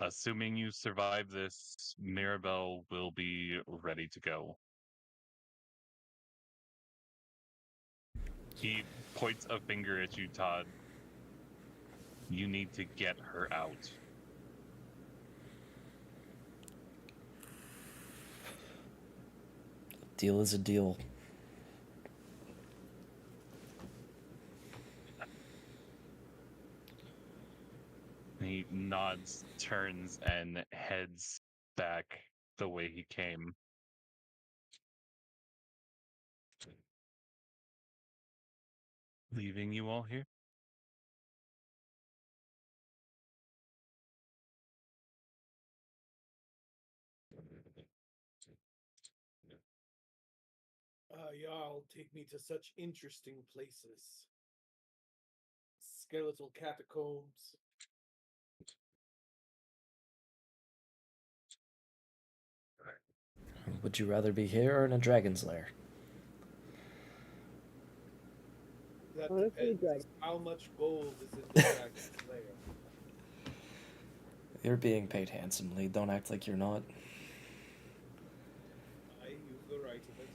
S1: Assuming you survive this, Mirabelle will be ready to go. He points a finger at you, Todd. You need to get her out.
S4: Deal is a deal.
S1: He nods, turns, and heads back the way he came. Leaving you all here?
S7: Y'all take me to such interesting places. Skeletal catacombs.
S4: Would you rather be here or in a dragon's lair?
S7: That
S2: Honestly,
S7: depends. How much gold is in the dragon's lair?
S4: You're being paid handsomely. Don't act like you're not.
S7: I use the right of it.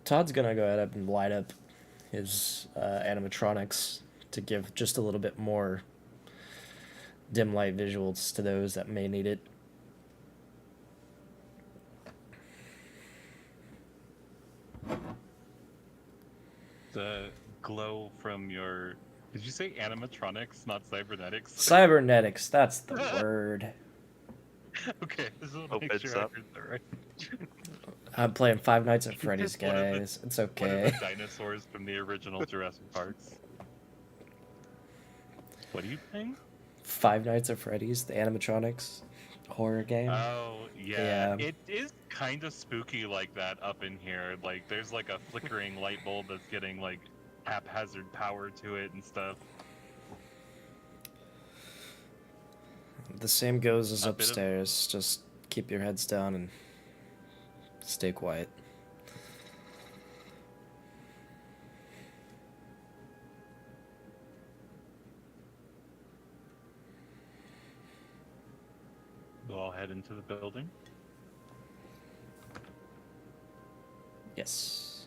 S4: Todd's gonna go ahead and light up his animatronics to give just a little bit more dim light visuals to those that may need it.
S1: The glow from your... Did you say animatronics, not cybernetics?
S4: Cybernetics, that's the word.
S1: Okay, this is
S5: Opens
S1: make sure I
S5: up.
S1: heard that right.
S4: I'm playing Five Nights at Freddy's,
S1: Just one of the-
S4: guys. It's
S1: One of
S4: okay.
S1: the dinosaurs from the original Jurassic Parks. What are you playing?
S4: Five Nights at Freddy's, the animatronics horror game.
S1: Oh,
S4: Yeah.
S1: It is kind of spooky like that up in here. Like, there's like a flickering light bulb that's getting like haphazard power to it and stuff.
S4: The same goes as
S1: A bit of-
S4: upstairs. Just keep your heads down and stay quiet.
S1: We'll all head into the building.
S4: Yes.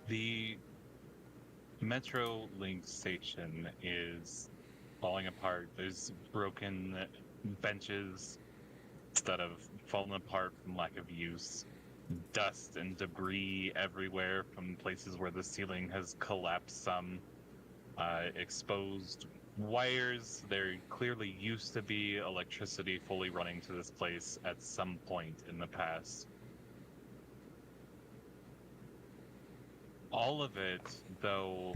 S1: The Metro Link station is falling apart. There's broken benches that have fallen apart from lack of use. Dust and debris everywhere from places where the ceiling has collapsed some. Exposed wires. There clearly used to be electricity fully running to this place at some point in the past. All of it, though,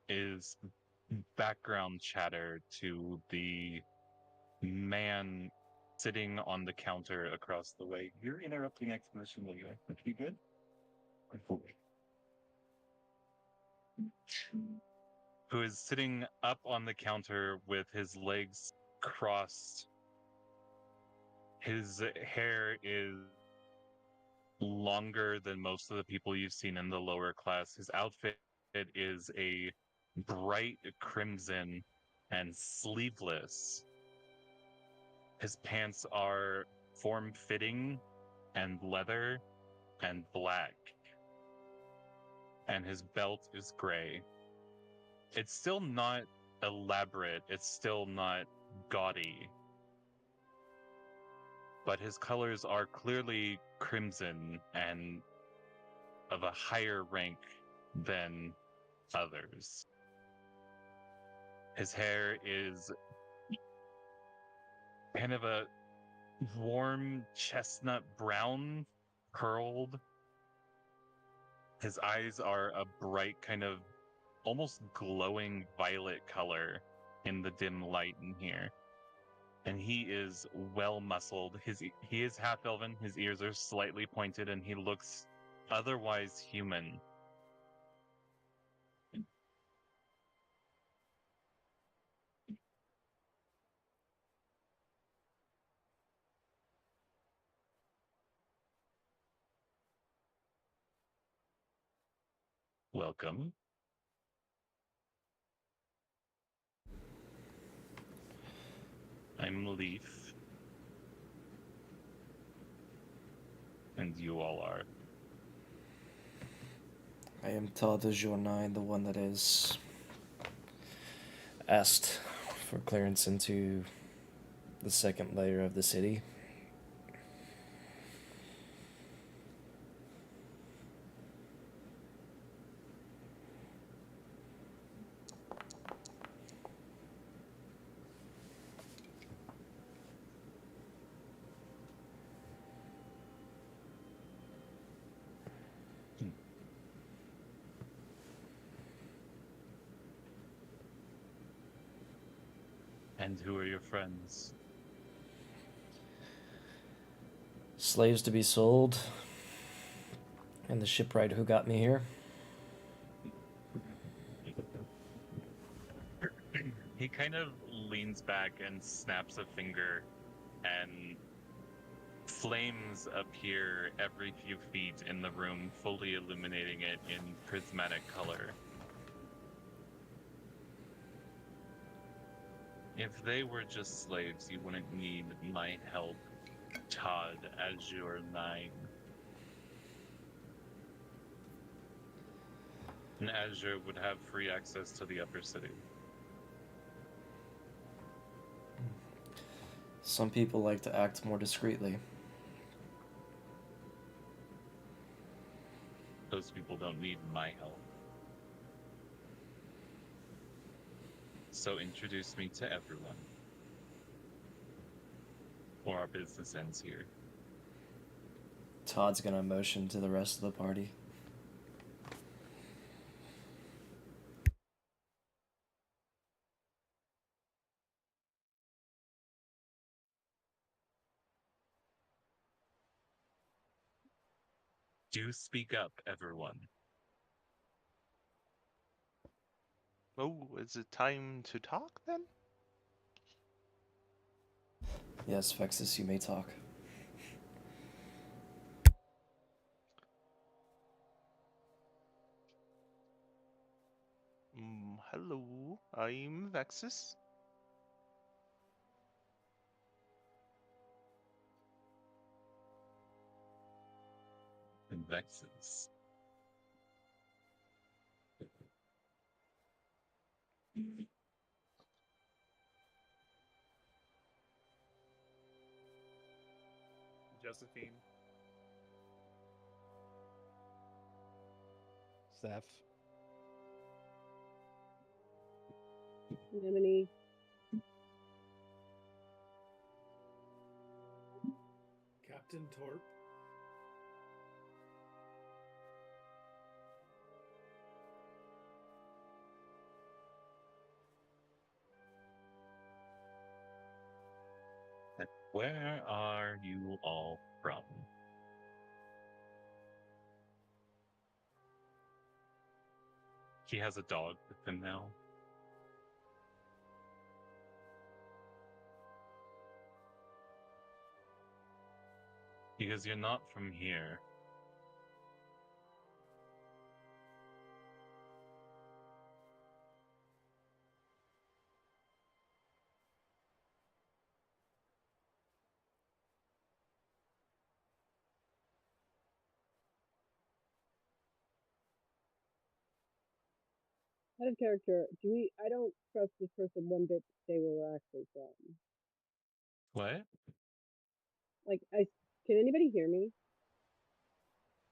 S1: is background chatter to the man sitting on the counter across the way. You're interrupting exposition, will you? Would be good? Who is sitting up on the counter with his legs crossed. His hair is longer than most of the people you've seen in the lower class. His outfit is a bright crimson and sleeveless. His pants are form-fitting and leather and black. And his belt is gray. It's still not elaborate. It's still not gaudy. But his colors are clearly crimson and of a higher rank than others. His hair is kind of a warm chestnut brown, curled. His eyes are a bright kind of almost glowing violet color in the dim light in here. And he is well muscled. He is half elven, his ears are slightly pointed, and he looks otherwise human. Welcome. I'm Leaf. And you all are.
S4: I am Todd de Journay, the one that is asked for clearance into the second layer of the city.
S1: And who are your friends?
S4: Slaves to be sold, and the shipwright who got me here.
S1: He kind of leans back and snaps a finger, and flames appear every few feet in the room, fully illuminating it in prismatic color. If they were just slaves, you wouldn't need my help, Todd, Azure 9. And Azure would have free access to the upper city.
S4: Some people like to act more discreetly.
S1: Those people don't need my help. So introduce me to everyone. Or our business ends here.
S4: Todd's gonna motion to the rest of the party.
S1: Do speak up, everyone.
S5: Oh, is it time to talk then?
S4: Yes, Vexus, you may talk.
S5: Hello, I'm Vexus.
S1: And Vexes.
S3: Josephine.
S6: Seth.
S2: Anemone.
S7: Captain Torp.
S1: Where are you all from? He has a dog with him now. Because you're not from here.
S2: Out of character, I don't trust this person one bit to say where we're actually from.
S1: What?
S2: Like, can anybody hear me?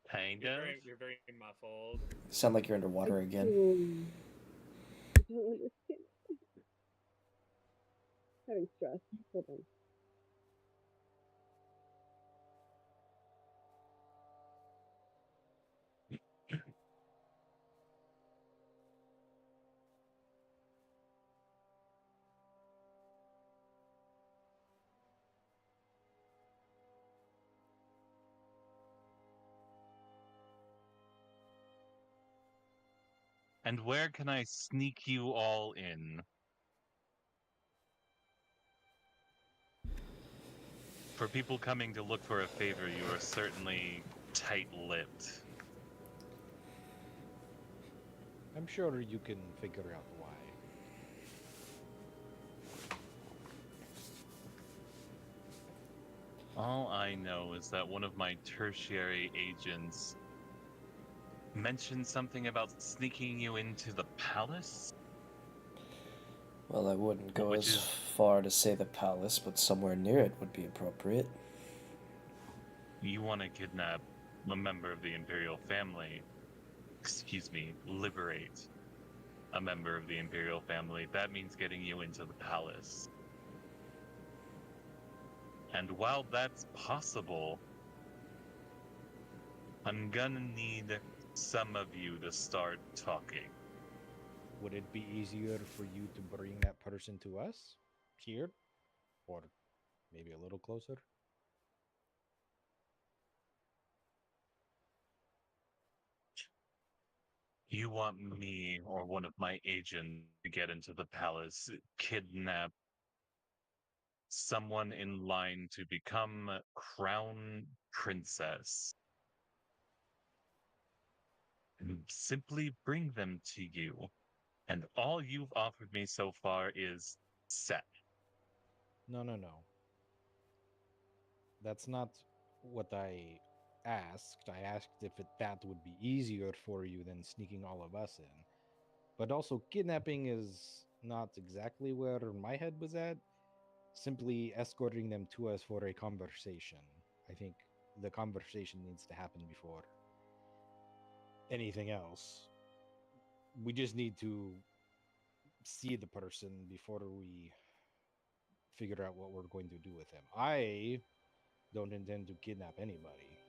S1: Kind
S3: You're
S1: of?
S3: very muffled.
S4: Sound like you're underwater again.
S2: I don't understand. Having stress. Hold on.
S1: And where can I sneak you all in? For people coming to look for a favor, you are certainly tight-lipped.
S6: I'm sure you can figure out why.
S1: All I know is that one of my tertiary agents mentioned something about sneaking you into the palace,
S4: Well, I wouldn't go
S1: which
S4: as
S1: is
S4: far to say the palace, but somewhere near it would be appropriate.
S1: you want to kidnap a member of the imperial family. Excuse me, liberate a member of the imperial family. That means getting you into the palace. And while that's possible, I'm gonna need some of you to start talking.
S6: Would it be easier for you to bring that person to us here, or maybe a little closer?
S1: You want me or one of my agents to get into the palace, kidnap someone in line to become crown princess, and simply bring them to you. And all you've offered me so far is set.
S6: No, no, no. That's not what I asked. I asked if that would be easier for you than sneaking all of us in. But also, kidnapping is not exactly where my head was at. Simply escorting them to us for a conversation. I think the conversation needs to happen before anything else. We just need to see the person before we figure out what we're going to do with him. I don't intend to kidnap anybody.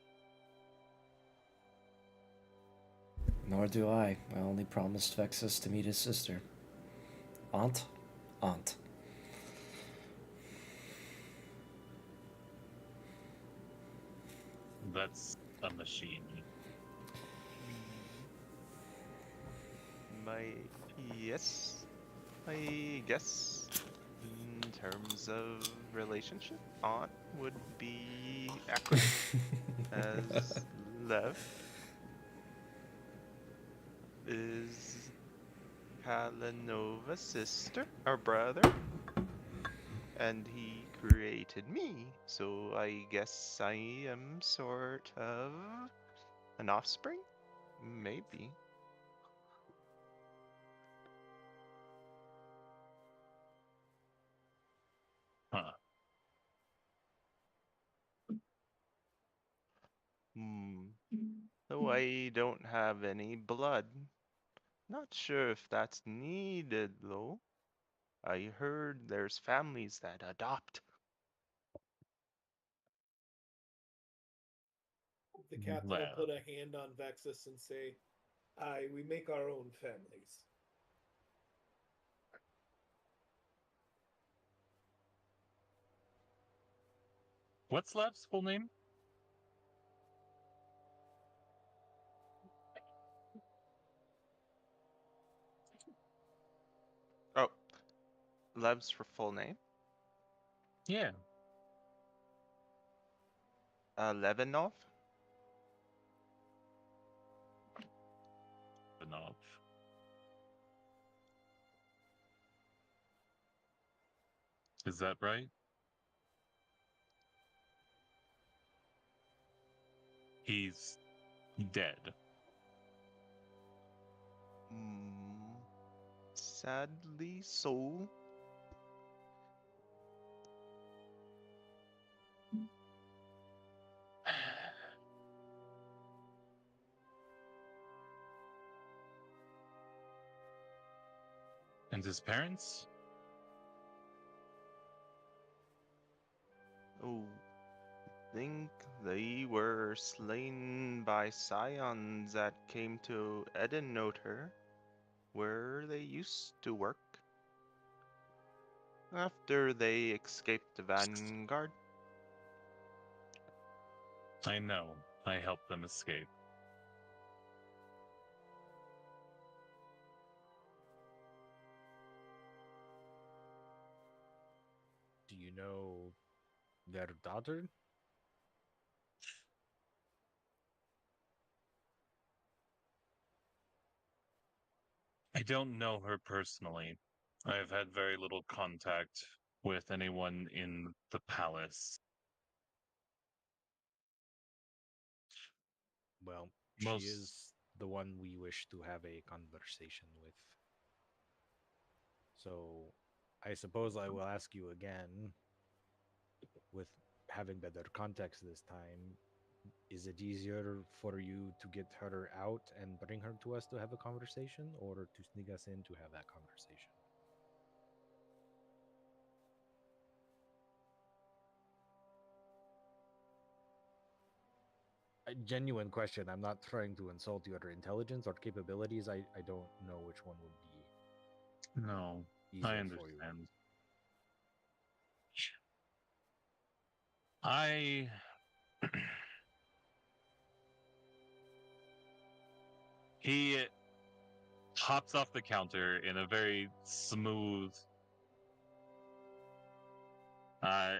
S4: Nor do I. I only promised Vexus to meet his sister. Aunt? Aunt.
S1: That's a machine.
S5: My yes, I guess in terms of relationship, aunt would be accurate as Lev is Kalanova's sister or brother, and he created me, so I guess I am sort of an offspring? Maybe.
S1: Huh.
S5: Hmm. Though I don't have any blood. Not sure if that's needed, though. I heard there's families that adopt.
S7: The captain will
S1: Well,
S7: put a hand on Vexus and say, "Aye, we make our own families."
S1: what's Lab's full name?
S5: Oh, Lev's for full name?
S1: Yeah,
S5: Levinov?
S1: Benov. Is that right? He's dead.
S5: Hmm. Sadly so.
S1: And his parents?
S5: Oh, think they were slain by scions that came to Edenoter, where they used to work, after they escaped the Vanguard.
S1: I know. I helped them escape.
S6: Do you know their daughter?
S1: don't know her personally. I've had very little contact with anyone in the palace.
S6: Well, she
S1: Most
S6: is the one we wish to have a conversation with. So I suppose I will ask you again, with having better context this time, is it easier for you to get her out and bring her to us to have a conversation, or to sneak us in to have that conversation? A genuine question. I'm not trying to insult your intelligence or capabilities. I don't know which one would
S1: no,
S6: be
S1: I
S6: easier for you.
S1: understand. I he hops off the counter in a very smooth uh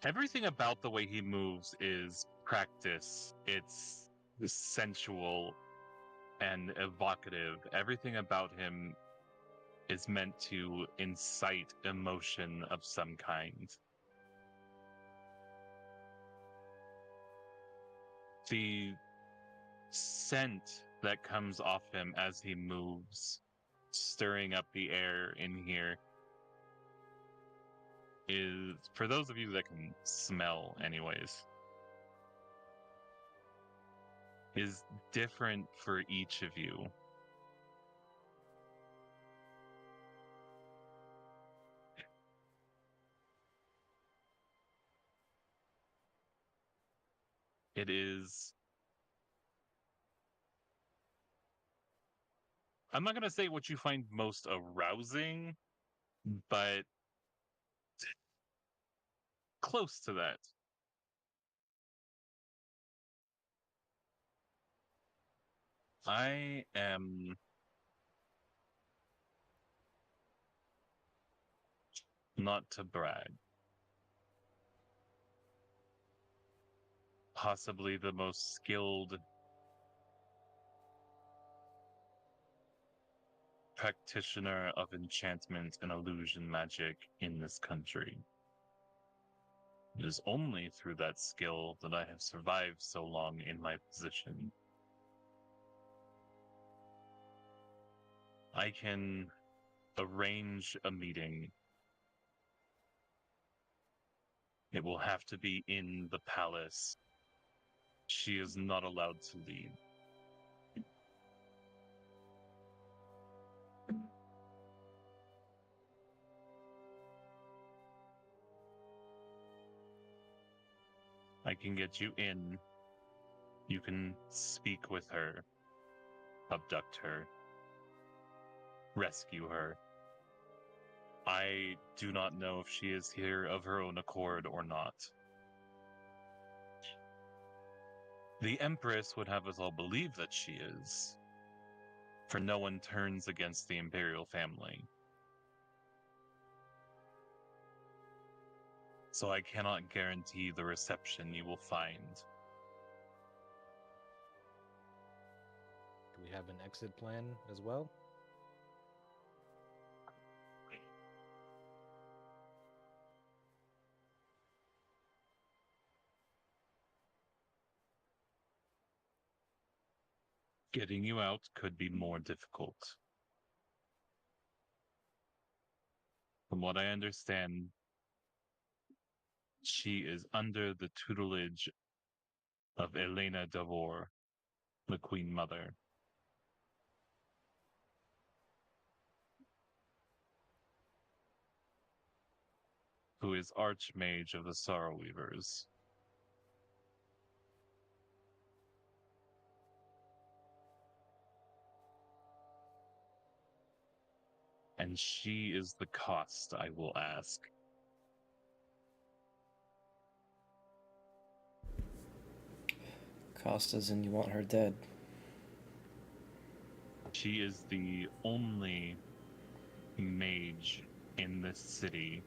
S1: everything about the way he moves is practice. It's sensual and evocative. Everything about him is meant to incite emotion of some kind. The scent that comes off him as he moves, stirring up the air in here, is, for those of you that can smell, anyways, is different for each of you. It is. I'm not going to say what you find most arousing, but close to that. I am not to brag. Possibly the most skilled practitioner of enchantment and illusion magic in this country. It is only through that skill that I have survived so long in my position. I can arrange a meeting. It will have to be in the palace. She is not allowed to leave. I can get you in. You can speak with her, abduct her, rescue her. I do not know if she is here of her own accord or not. The Empress would have us all believe that she is, for no one turns against the imperial family. So I cannot guarantee the reception you will find.
S6: Do we have an exit plan as well?
S1: Getting you out could be more difficult. From what I understand, she is under the tutelage of Elena Davor, the Queen Mother. Who is Archmage of the Sorrow Weavers. And she is the cost, I will ask.
S4: Cost as in you want her dead.
S1: She is the only mage in this city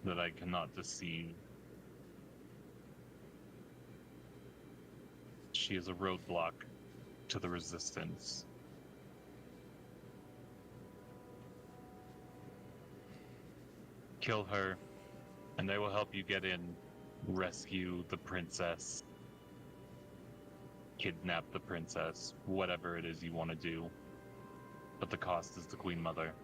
S1: that I cannot deceive. She is a roadblock to the resistance. kill her, and they will help you get in, rescue the princess, kidnap the princess, whatever it is you want to do. But the cost is the Queen Mother.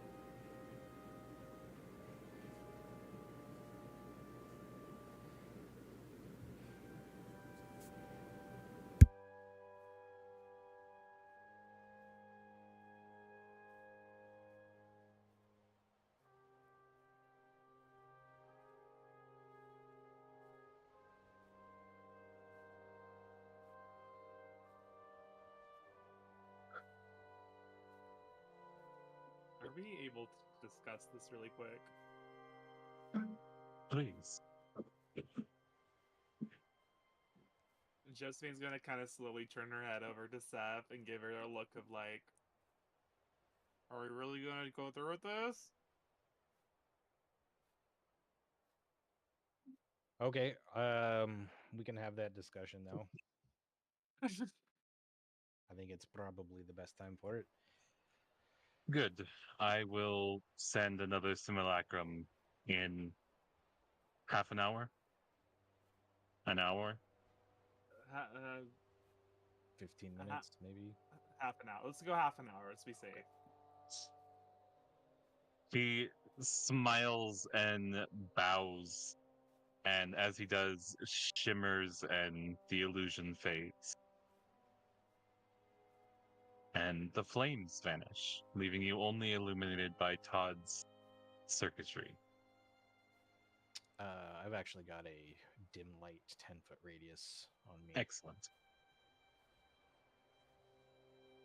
S3: Are we able to discuss this really quick?
S1: Please.
S3: Josephine's gonna kind of slowly turn her head over to Seth and give her a look of like, "Are we really gonna go through with this?"
S6: Okay, we can have that discussion now. I think it's probably the best time for it.
S1: Good. I will send another simulacrum in half an hour. An hour.
S3: Ha-
S6: 15
S3: ha-
S6: minutes, maybe.
S3: half an hour. Let's go half an hour. Let's be safe.
S1: He smiles and bows, and as he does, shimmers and the illusion fades. And the flames vanish, leaving you only illuminated by Todd's circuitry.
S6: I've actually got a dim light 10-foot radius on me
S1: Excellent.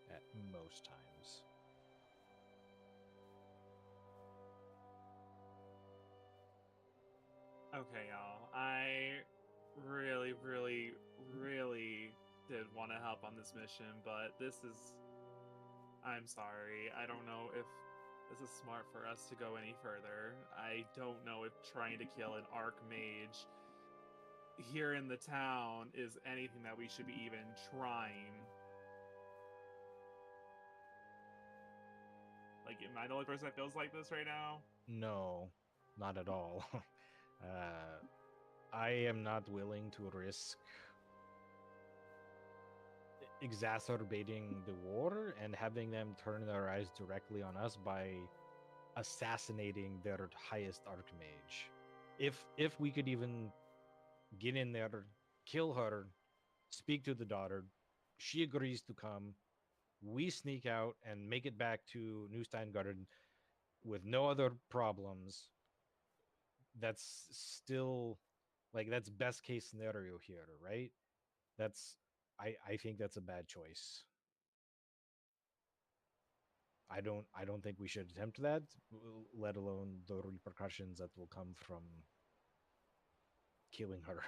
S6: at most times.
S3: Okay, y'all. I really, really, really did want to help on this mission, but this is. I'm sorry. I don't know if this is smart for us to go any further. I don't know if trying to kill an archmage here in the town is anything that we should be even trying. Like, am I the only person that feels like this right now?
S6: No, not at all. I am not willing to risk exacerbating the war and having them turn their eyes directly on us by assassinating their highest archmage. If we could even get in there, kill her, speak to the daughter, she agrees to come, we sneak out and make it back to Newstein Garden with no other problems. That's still like that's best case scenario here, right? That's I think that's a bad choice. I don't think we should attempt that, let alone the repercussions that will come from killing her.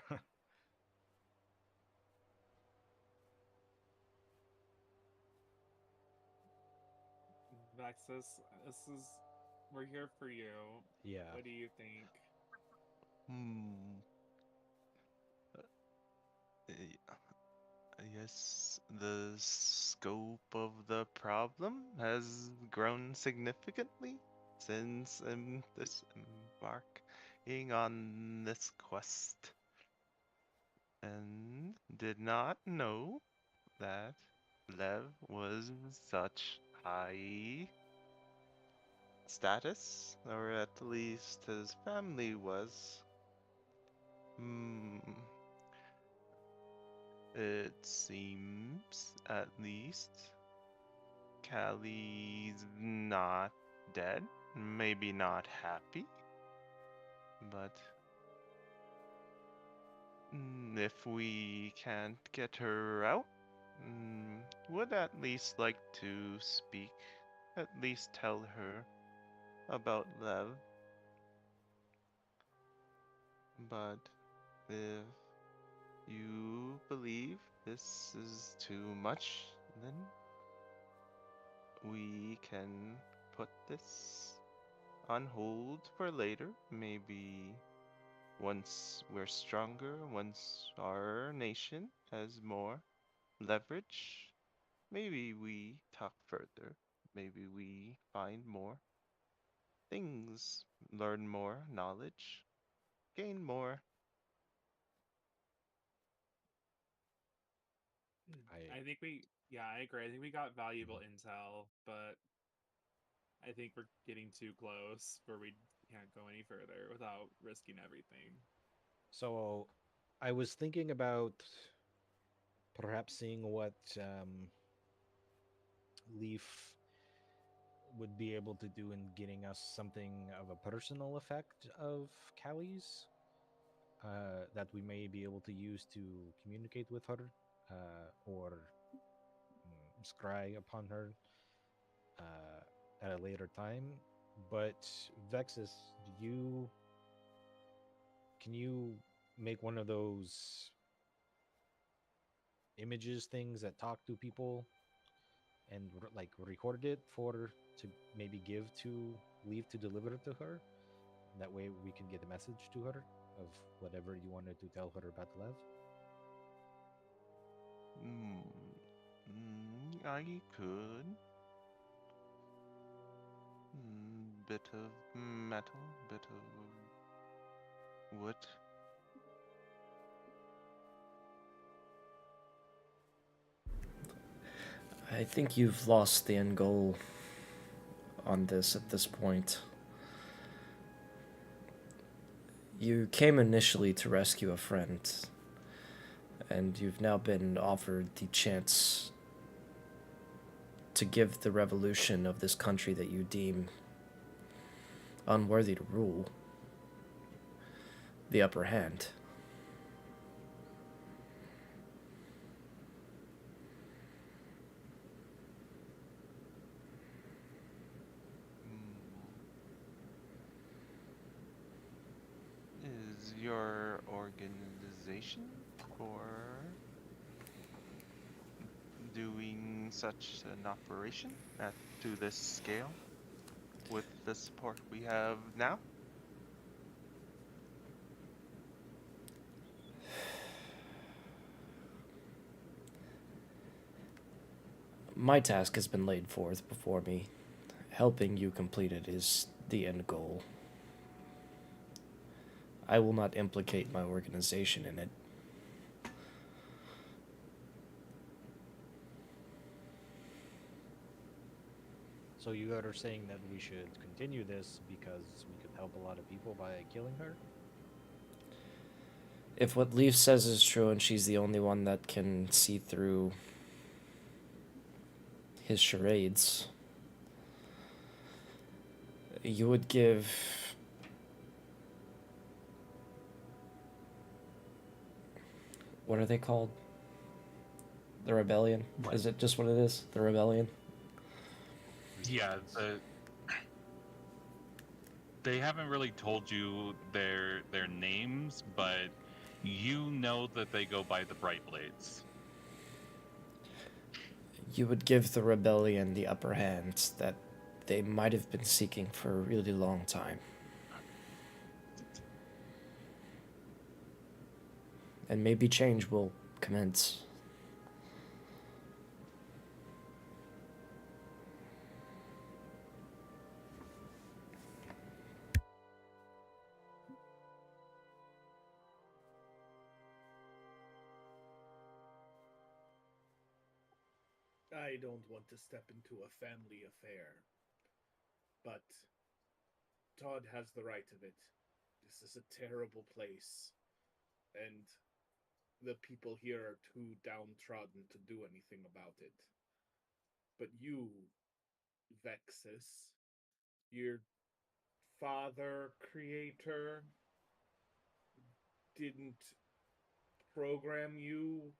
S3: Vexus, this is. We're here for you.
S6: Yeah.
S3: What do you think?
S5: Hmm. Yes, the scope of the problem has grown significantly since disembarking on this quest, and did not know that Lev was such high status, or at least his family was. Hmm. It seems, at least, Callie's not dead. Maybe not happy, but if we can't get her out, would at least like to speak, at least tell her about Lev. But if you believe this is too much, then we can put this on hold for later. Maybe once we're stronger, once our nation has more leverage, maybe we talk further. Maybe we find more. things, learn more knowledge, gain more.
S3: I think I agree. I think we got valuable intel, but I think we're getting too close where we can't go any further without risking everything.
S6: So I was thinking about perhaps seeing what Leaf would be able to do in getting us something of a personal effect of Callie's that we may be able to use to communicate with her or scry upon her at a later time. But Vexus, can you make one of those images things that talk to people and like record it for to maybe give to Leave to deliver it to her? That way we can get a message to her of whatever you wanted to tell her about Lev.
S5: I could. Bit of metal, bit of wood.
S4: I think you've lost the end goal on this at this point. You came initially to rescue a friend, and you've now been offered the chance to give the revolution of this country that you deem unworthy to rule the upper hand.
S5: Is your organization for doing such an operation to this scale with the support we have now?
S4: My task has been laid forth before me. Helping you complete it is the end goal. I will not implicate my organization in it.
S6: So you are saying that we should continue this because we could help a lot of people by killing her?
S4: If what Leaf says is true and she's the only one that can see through his charades, you would give what are they called? The rebellion?
S1: What?
S4: Is it just what it is? The rebellion?
S1: Yeah, they haven't really told you their names, but you know that they go by the Bright Blades.
S4: You would give the rebellion the upper hand that they might have been seeking for a really long time. And maybe change will commence.
S7: I don't want to step into a family affair, but Todd has the right of it. This is a terrible place, and the people here are too downtrodden to do anything about it. But you, Vexus, your father, creator, didn't program you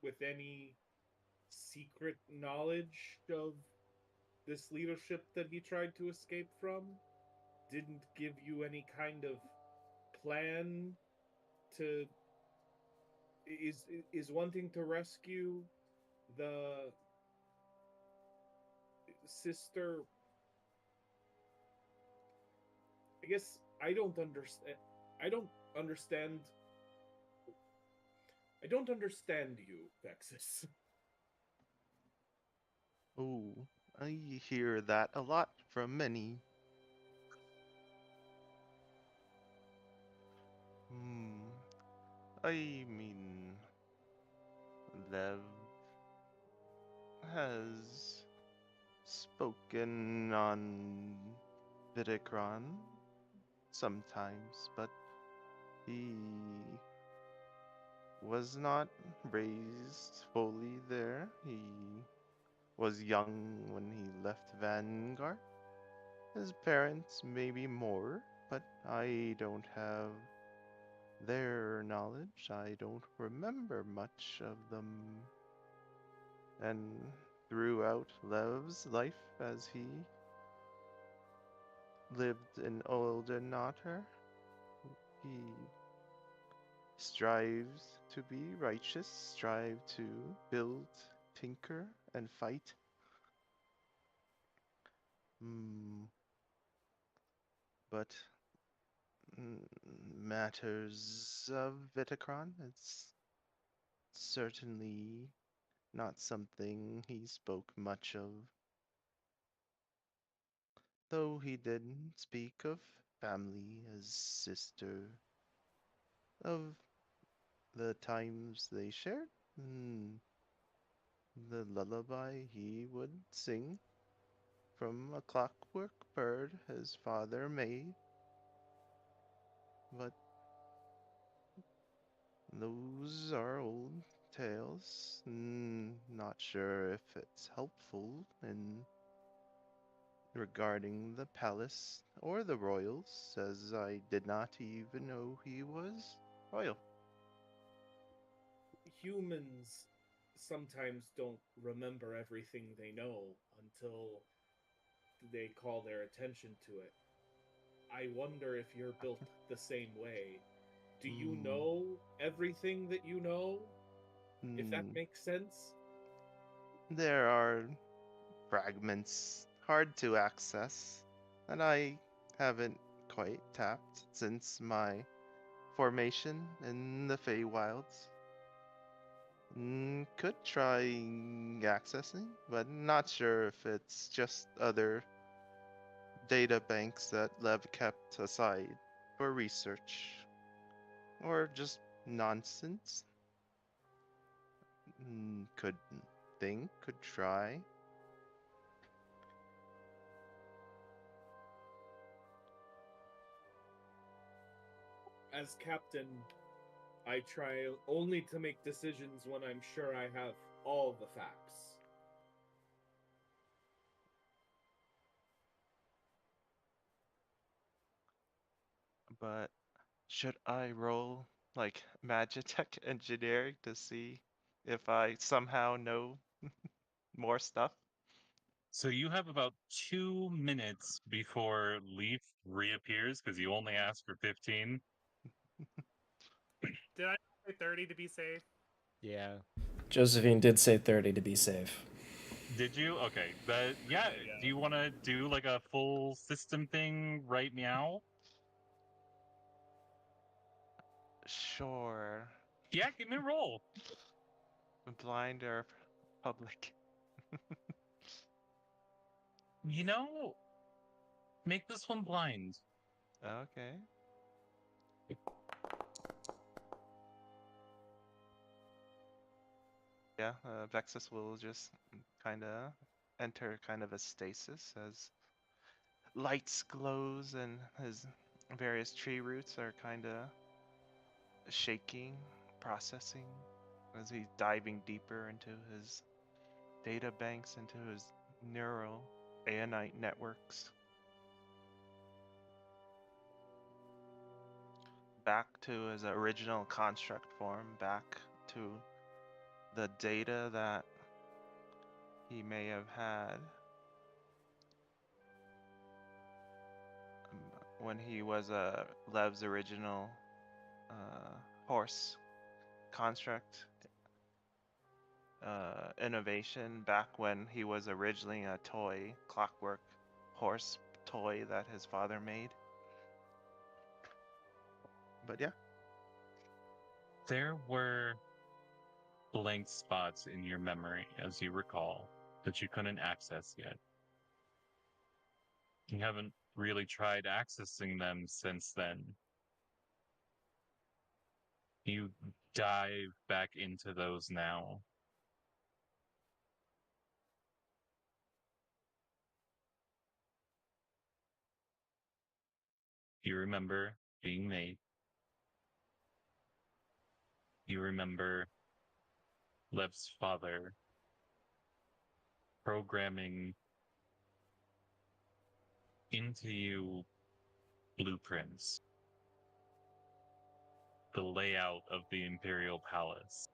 S7: with any secret knowledge of this leadership that he tried to escape from, didn't give you any kind of plan to is wanting to rescue the sister. I guess I don't understand I don't understand you, Vexus.
S5: Oh, I hear that a lot from many. Hmm. I mean, Lev has spoken on Vidicron sometimes, but he was not raised fully there. He was young when he left Vanguard. His parents maybe more, but I don't have their knowledge. I don't remember much of them. And throughout Lev's life as he lived in Olden Otter, he strives to be righteous, strive to build, tinker, and fight. Mm, but matters of Viticron, it's certainly not something he spoke much of, though he did speak of family as sister, of the times they shared, the lullaby he would sing from a clockwork bird his father made, but those are old tales. Not sure if it's helpful in regarding the palace or the royals, as I did not even know he was royal.
S7: Humans sometimes don't remember everything they know until they call their attention to it. I wonder if you're built the same way. Do you
S5: Hmm.
S7: know everything that you know? If that
S5: Hmm.
S7: makes sense?
S5: There are fragments hard to access, and I haven't quite tapped since my formation in the Feywilds. Could try accessing, but not sure if it's just other data banks that Lev kept aside for research, or just nonsense. Could think, could try.
S7: As captain, I try only to make decisions when I'm sure I have all the facts.
S5: But should I roll like Magitech engineering to see if I somehow know more stuff?
S1: So you have about 2 minutes before Leaf reappears because you only asked for 15.
S3: Did I say 30 to be safe?
S6: Yeah.
S4: Josephine did say 30 to be safe.
S1: Did you? Okay. Yeah. Do you want to do like a full system thing right meow?
S5: Sure.
S1: Yeah, give me a roll.
S5: Blind or public?
S1: You know, make this one blind.
S5: Okay. Yeah, Vexus will just kind of enter kind of a stasis as lights glows and his various tree roots are kind of shaking, processing as he's diving deeper into his data banks, into his neural aonite networks. Back to his original construct form, back to the data that he may have had when he was Lev's original horse construct innovation, back when he was originally a toy clockwork horse toy that his father made. But yeah.
S1: There were blank spots in your memory, as you recall, that you couldn't access yet. You haven't really tried accessing them since then. You dive back into those now. You remember being made. You remember Lev's father programming into you blueprints, the layout of the Imperial Palace.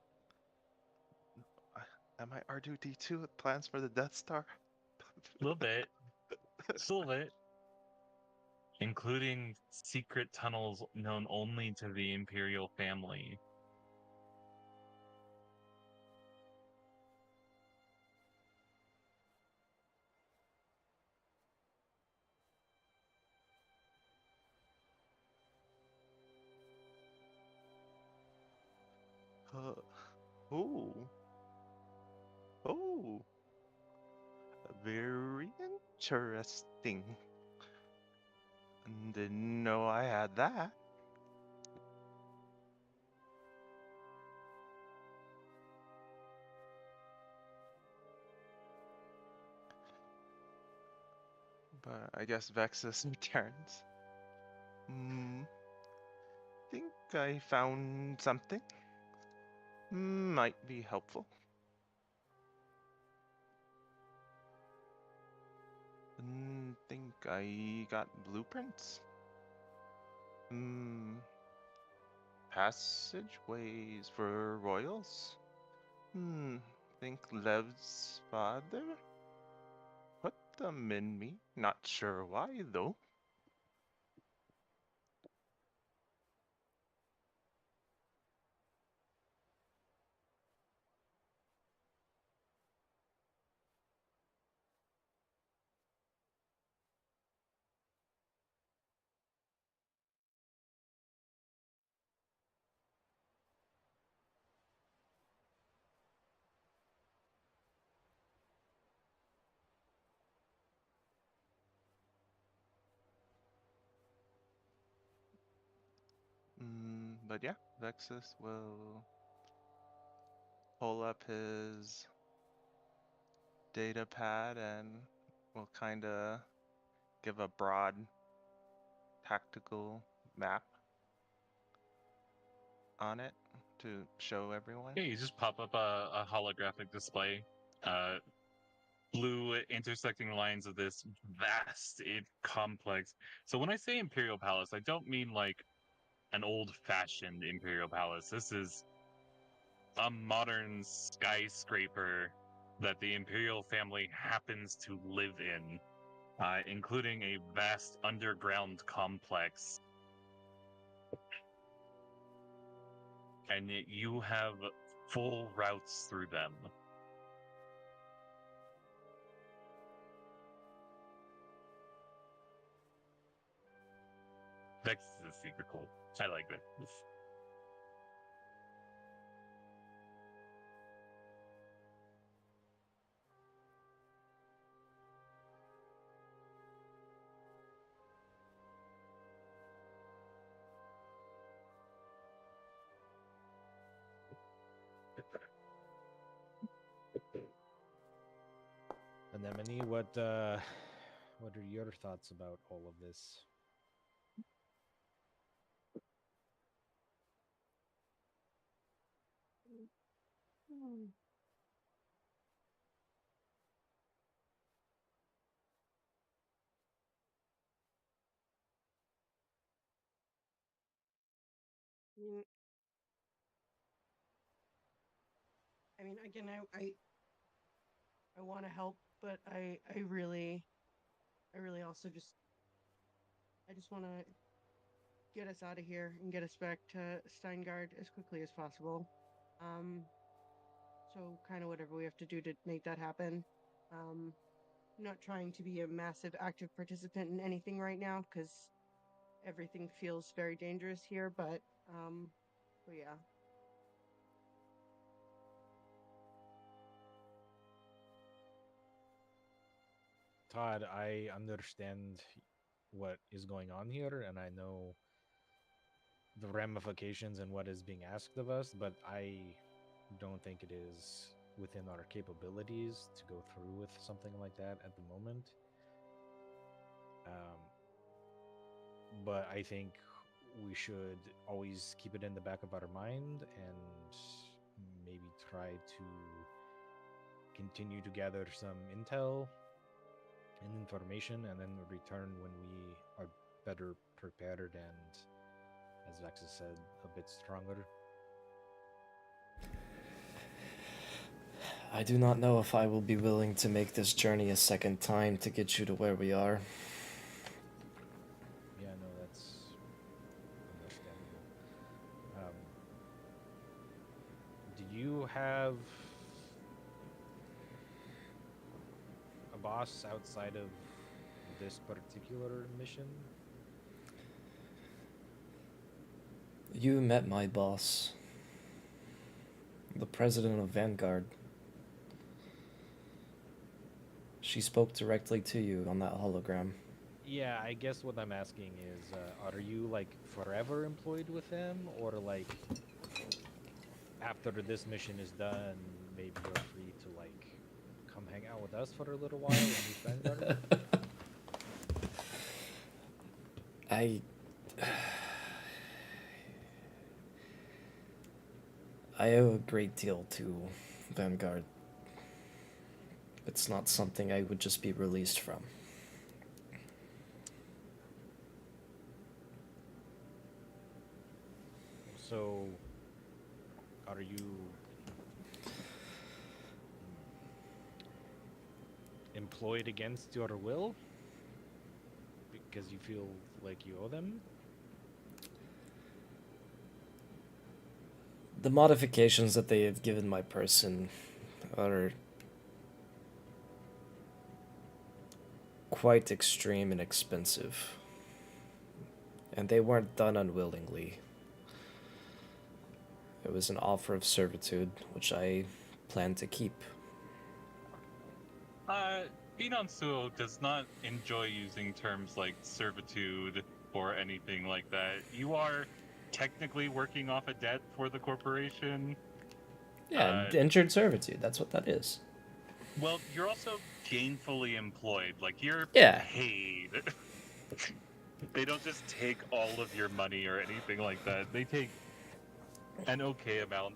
S5: Am I R2D2 with plans for the Death Star?
S1: A little bit. Just a little bit. Including secret tunnels known only to the Imperial family.
S5: Oh. Oh. Very interesting. Didn't know I had that. But I guess Vexus returns. Think I found something. Might be helpful. Think I got blueprints. Passageways for royals. Think Lev's father put them in me. Not sure why though. But yeah, Vexus will pull up his data pad and will kind of give a broad tactical map on it to show everyone.
S1: Yeah, you just pop up a holographic display. Blue intersecting lines of this vast, complex. So when I say Imperial Palace, I don't mean like an old-fashioned Imperial Palace. This is a modern skyscraper that the Imperial family happens to live in, including a vast underground complex. And you have full routes through them. Vex is a secret cult. I like that.
S6: Anemone, what are your thoughts about all of this?
S2: I mean, again, I want to help, but I really also I just want to get us out of here and get us back to Steingard as quickly as possible. So kind of whatever we have to do to make that happen. I'm not trying to be a massive active participant in anything right now because everything feels very dangerous here, but yeah.
S6: Todd, I understand what is going on here, and I know the ramifications and what is being asked of us, but I don't think it is within our capabilities to go through with something like that at the moment. But I think we should always keep it in the back of our mind and maybe try to continue to gather some intel and information and then return when we are better prepared and, as Vex said, a bit stronger.
S4: I do not know if I will be willing to make this journey a second time to get you to where we are.
S6: Yeah, no, that's understandable. Do you have a boss outside of this particular mission?
S4: You met my boss, the president of Vanguard. She spoke directly to you on that hologram.
S6: Yeah, I guess what I'm asking is, are you like forever employed with them, or like after this mission is done, maybe you're free to like come hang out with us for a little while and meet Vanguard?
S4: I owe a great deal to Vanguard. It's not something I would just be released from.
S6: So, are you employed against your will because you feel like you owe them?
S4: The modifications that they have given my person are quite extreme and expensive. And they weren't done unwillingly. It was an offer of servitude, which I plan to keep.
S1: Inonsuo does not enjoy using terms like servitude or anything like that. You are technically working off a debt for the corporation.
S4: Yeah, injured servitude, that's what that is.
S1: Well, you're also gainfully employed. Like, you're paid. They don't just take all of your money or anything like that. They take an okay amount.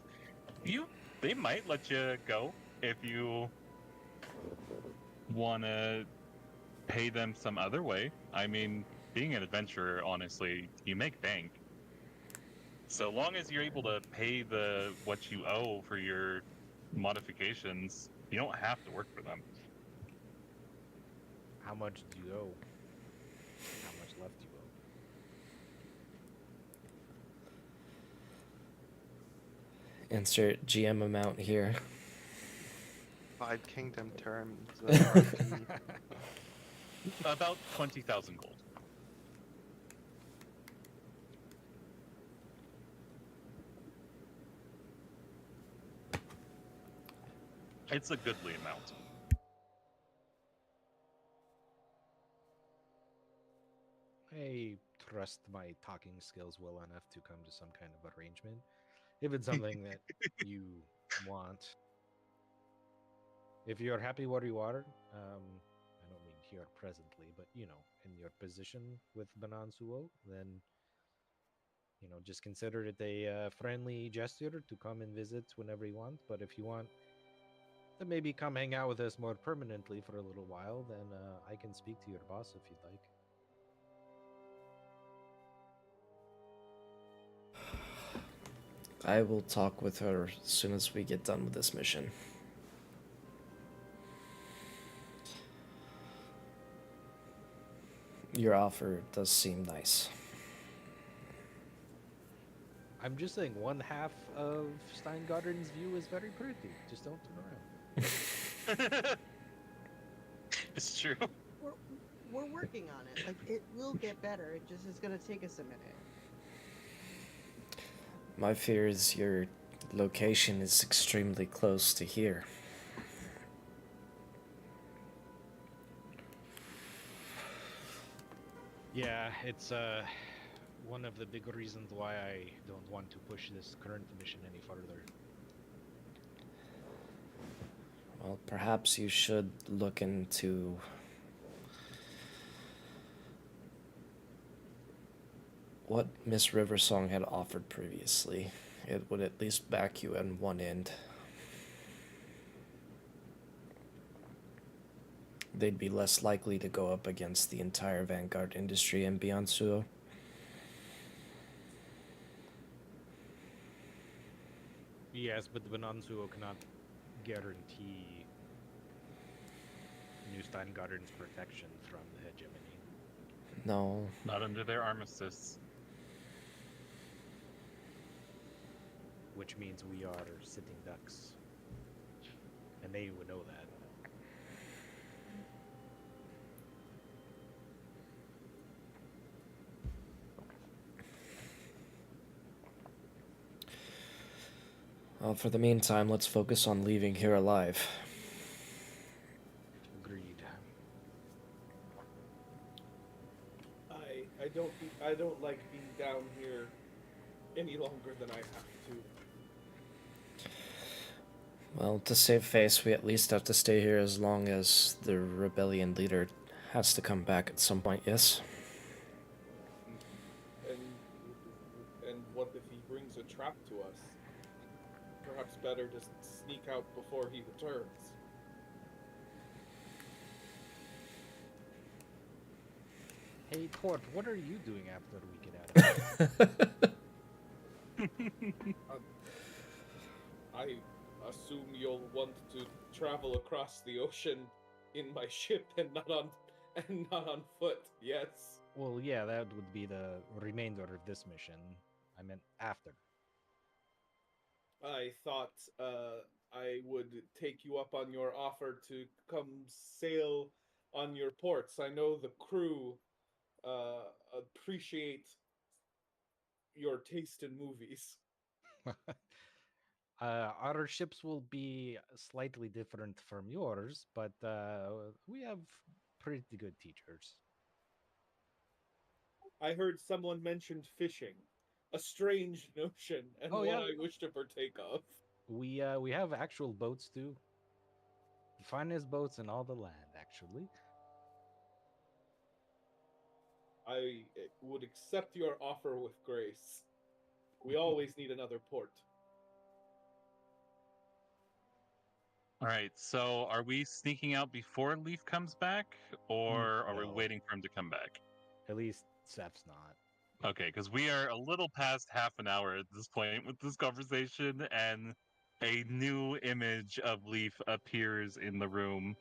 S1: They might let you go if you want to pay them some other way. I mean, being an adventurer, honestly, you make bank. So long as you're able to pay what you owe for your modifications, you don't have to work for them.
S6: How much do you owe? How much left do you owe?
S4: Insert GM amount here.
S5: 5 kingdom terms.
S1: About 20,000 gold. It's a goodly amount.
S6: I trust my talking skills well enough to come to some kind of arrangement. If it's something that you want. If you're happy where you are, I don't mean here presently, but in your position with Banansuo, then just consider it a friendly gesture to come and visit whenever you want. But if you want to maybe come hang out with us more permanently for a little while, then I can speak to your boss if you'd like.
S4: I will talk with her as soon as we get done with this mission. Your offer does seem nice.
S6: I'm just saying, one half of Steingarten's view is very pretty. Just don't turn around.
S1: It's true.
S2: We're working on it. Like, it will get better. It just is going to take us a minute.
S4: My fear is your location is extremely close to here.
S6: Yeah, it's one of the big reasons why I don't want to push this current mission any further.
S4: Well, perhaps you should look into what Miss Riversong had offered previously. It would at least back you on one end. They'd be less likely to go up against the entire Vanguard industry and beyond Suo.
S6: Yes, but the Bananzuo cannot guarantee New Steingarten's protection from the hegemony.
S4: No.
S1: Not under their armistice.
S6: Which means we are sitting ducks. And they would know that.
S4: Well, for the meantime, let's focus on leaving here alive.
S6: Agreed.
S7: I don't like being down here any longer than I have to.
S4: Well, to save face, we at least have to stay here as long as the rebellion leader has to come back at some point, yes?
S7: And what if he brings a trap to us? Perhaps better just sneak out before he returns.
S6: Hey, Court, what are you doing after we get out of here?
S7: I assume you'll want to travel across the ocean in my ship and not on foot. Yes.
S6: Well, yeah, that would be the remainder of this mission. I meant after.
S7: I thought I would take you up on your offer to come sail on your ports. I know the crew appreciate your taste in movies.
S6: Our ships will be slightly different from yours, but we have pretty good teachers.
S7: I heard someone mentioned fishing, a strange notion, and
S6: Oh,
S7: one
S6: yeah.
S7: I wish to partake of.
S6: We have actual boats too. The finest boats in all the land, actually.
S7: I would accept your offer with grace. We always need another port.
S1: All right, so are we sneaking out before Leaf comes back, or are we
S6: No.
S1: waiting for him to come back?
S6: At least Seth's not.
S1: Okay, because we are a little past half an hour at this point with this conversation, and a new image of Leaf appears in the room.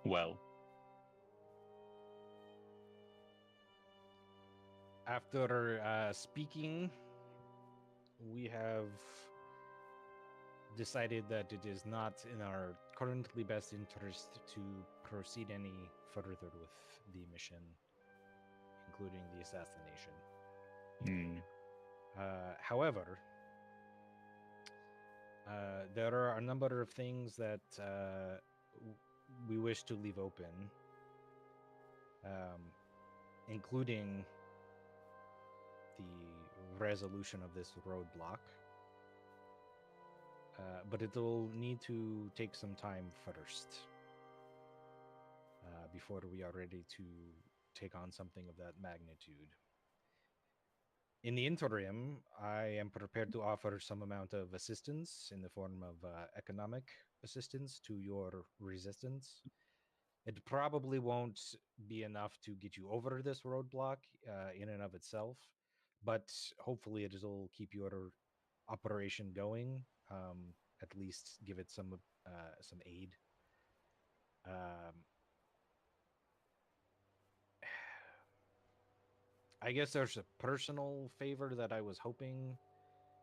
S1: Well,
S6: After speaking, we have decided that it is not in our currently best interest to proceed any further with the mission, including the assassination. However, there are a number of things that we wish to leave open, including the resolution of this roadblock. But it will need to take some time first before we are ready to take on something of that magnitude. In the interim, I am prepared to offer some amount of assistance in the form of economic assistance to your resistance. It probably won't be enough to get you over this roadblock in and of itself, but hopefully it will keep your operation going. At least give it some aid. I guess there's a personal favor that I was hoping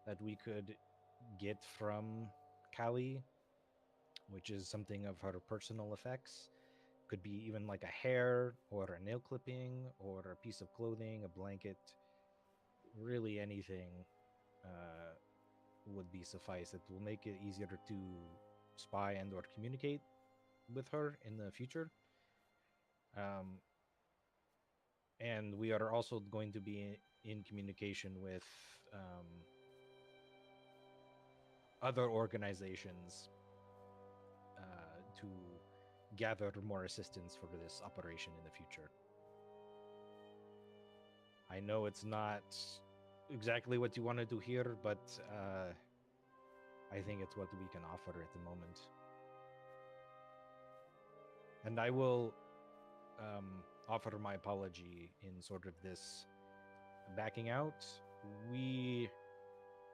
S6: that we could get from Kali, which is something of her personal effects. Could be even like a hair or a nail clipping or a piece of clothing, a blanket. Really anything would be suffice. It will make it easier to spy and or communicate with her in the future. And we are also going to be in communication with other organizations to gather more assistance for this operation in the future. I know it's not exactly what you wanted to hear, but I think it's what we can offer at the moment. And I will offer my apology in sort of this backing out. We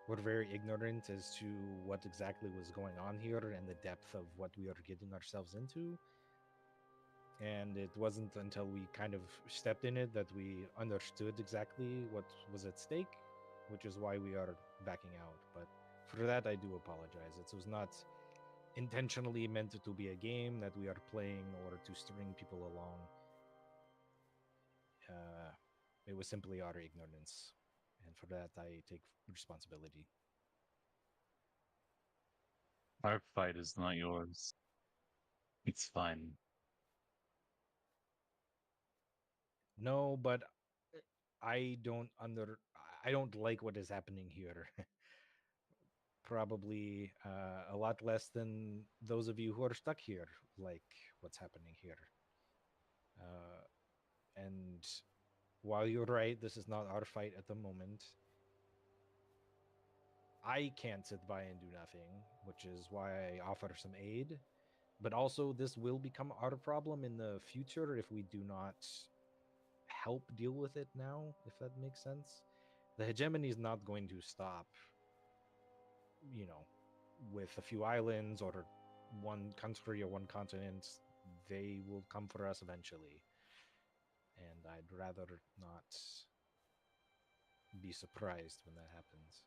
S6: were very ignorant as to what exactly was going on here and the depth of what we are getting ourselves into. And it wasn't until we kind of stepped in it that we understood exactly what was at stake, which is why we are backing out. But for that, I do apologize. It was not intentionally meant to be a game that we are playing or to string people along. It was simply our ignorance. And for that, I take responsibility.
S1: Our fight is not yours. It's fine.
S6: No, but I don't like what is happening here. Probably a lot less than those of you who are stuck here like what's happening here. And while you're right, this is not our fight at the moment. I can't sit by and do nothing, which is why I offer some aid. But also, this will become our problem in the future if we do not help deal with it now, if that makes sense. The hegemony is not going to stop, with a few islands or one country or one continent. They will come for us eventually. And I'd rather not be surprised when that happens.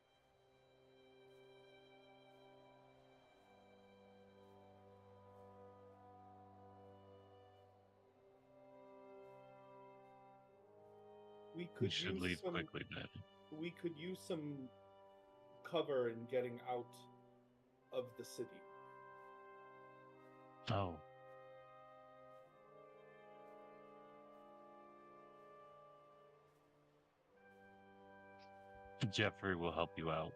S1: We should leave quickly, then.
S7: We could use some cover in getting out of the city.
S1: Oh. Jeffrey will help you out.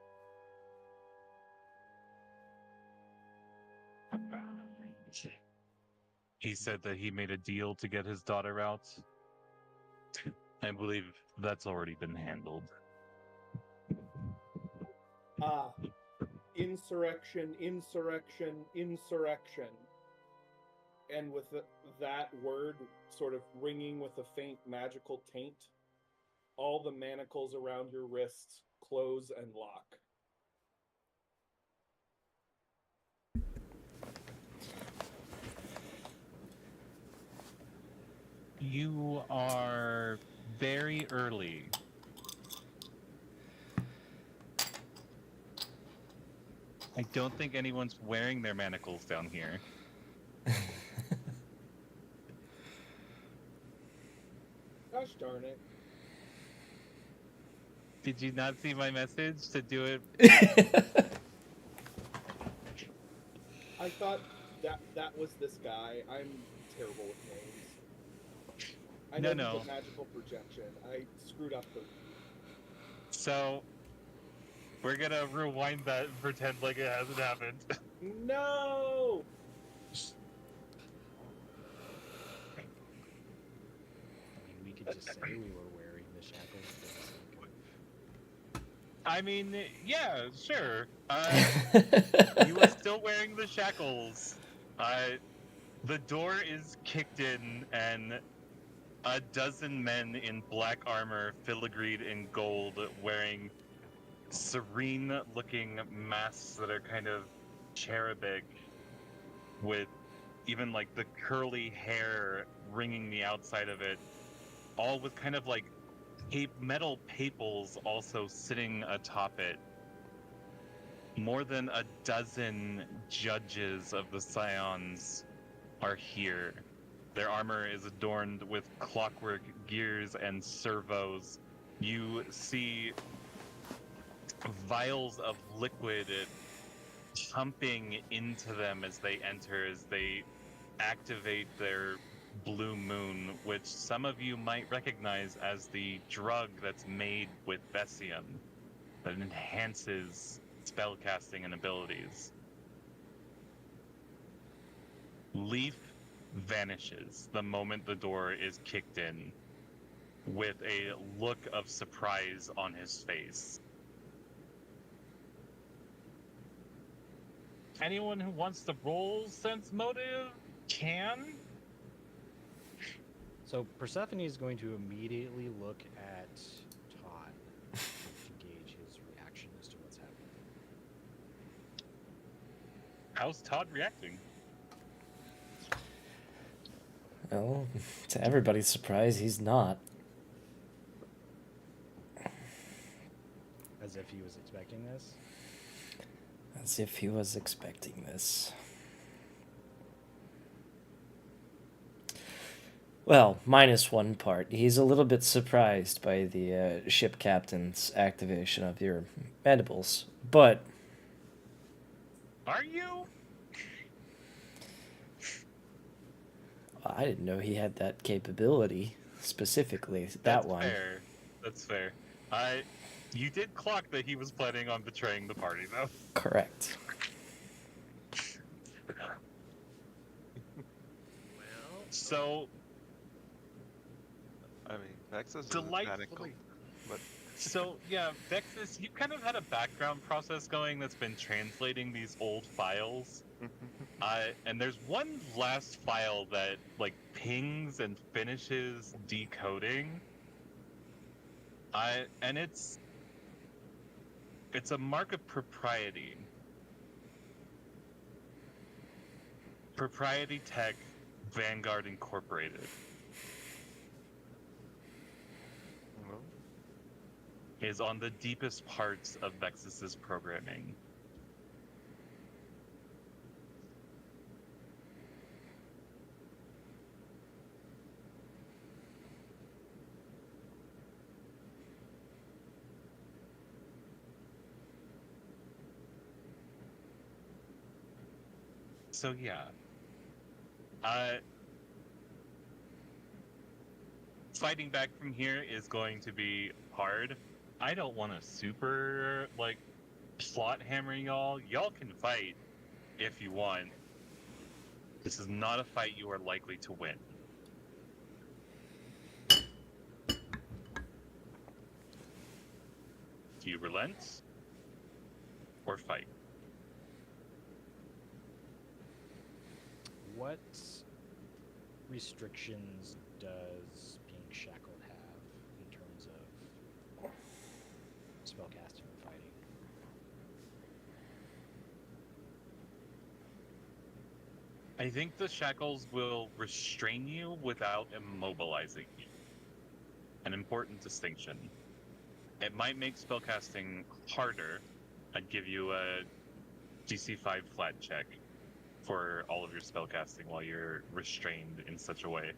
S1: He said that he made a deal to get his daughter out. I believe that's already been handled.
S7: Insurrection, insurrection, insurrection. And with that word sort of ringing with a faint magical taint, all the manacles around your wrists close and lock.
S1: You are very early. I don't think anyone's wearing their manacles down here.
S7: Gosh darn it.
S1: Did you not see my message to do it?
S7: I thought that was this guy. I'm terrible with names. I know
S1: No.
S7: he's a magical projection. I screwed up the...
S1: So, we're gonna rewind that and pretend like it hasn't happened.
S7: No!
S6: We could just say we were wearing the shackles for the sake of...
S1: I mean, yeah, sure. You are still wearing the shackles. The door is kicked in, and a dozen men in black armor, filigreed in gold, wearing serene-looking masks that are kind of cherubic, with even like the curly hair ringing the outside of it, all with kind of like metal papals also sitting atop it. More than a dozen judges of the Scions are here. Their armor is adorned with clockwork gears and servos. You see vials of liquid pumping into them as they enter, as they activate their blue moon, which some of you might recognize as the drug that's made with Bessium that enhances spellcasting and abilities. Leaf vanishes the moment the door is kicked in, with a look of surprise on his face. Anyone who wants to roll sense motive can?
S6: So Persephone is going to immediately look at Todd to gauge his reaction as to what's happening.
S1: How's Todd reacting?
S4: Well, to everybody's surprise, he's not.
S6: As if he was expecting this.
S4: As if he was expecting this. Well, minus one part. He's a little bit surprised by the ship captain's activation of your mandibles, but...
S1: Are you?
S4: I didn't know he had that capability, specifically,
S1: That's
S4: one.
S1: Fair. That's fair. You did clock that he was planning on betraying the party, though.
S4: Correct.
S3: Well,
S1: So,
S5: I mean, Vexus is
S1: Delightfully.
S5: tyrannical, but
S1: so yeah, Vexus, you kind of had a background process going that's been translating these old files. And there's one last file that, like, pings and finishes decoding. And it's a mark of propriety. Propriety Tech, Vanguard Incorporated.
S5: well,
S1: Is on the deepest parts of Vexus's programming. So yeah, fighting back from here is going to be hard. I don't want to super, like, plot hammer y'all. Y'all can fight if you want. This is not a fight you are likely to win. Do you relent or fight?
S6: What restrictions does being shackled have in terms of spellcasting and fighting?
S1: I think the shackles will restrain you without immobilizing you. An important distinction. It might make spellcasting harder. I'd give you a DC 5 flat check for all of your spellcasting while you're restrained in such a way.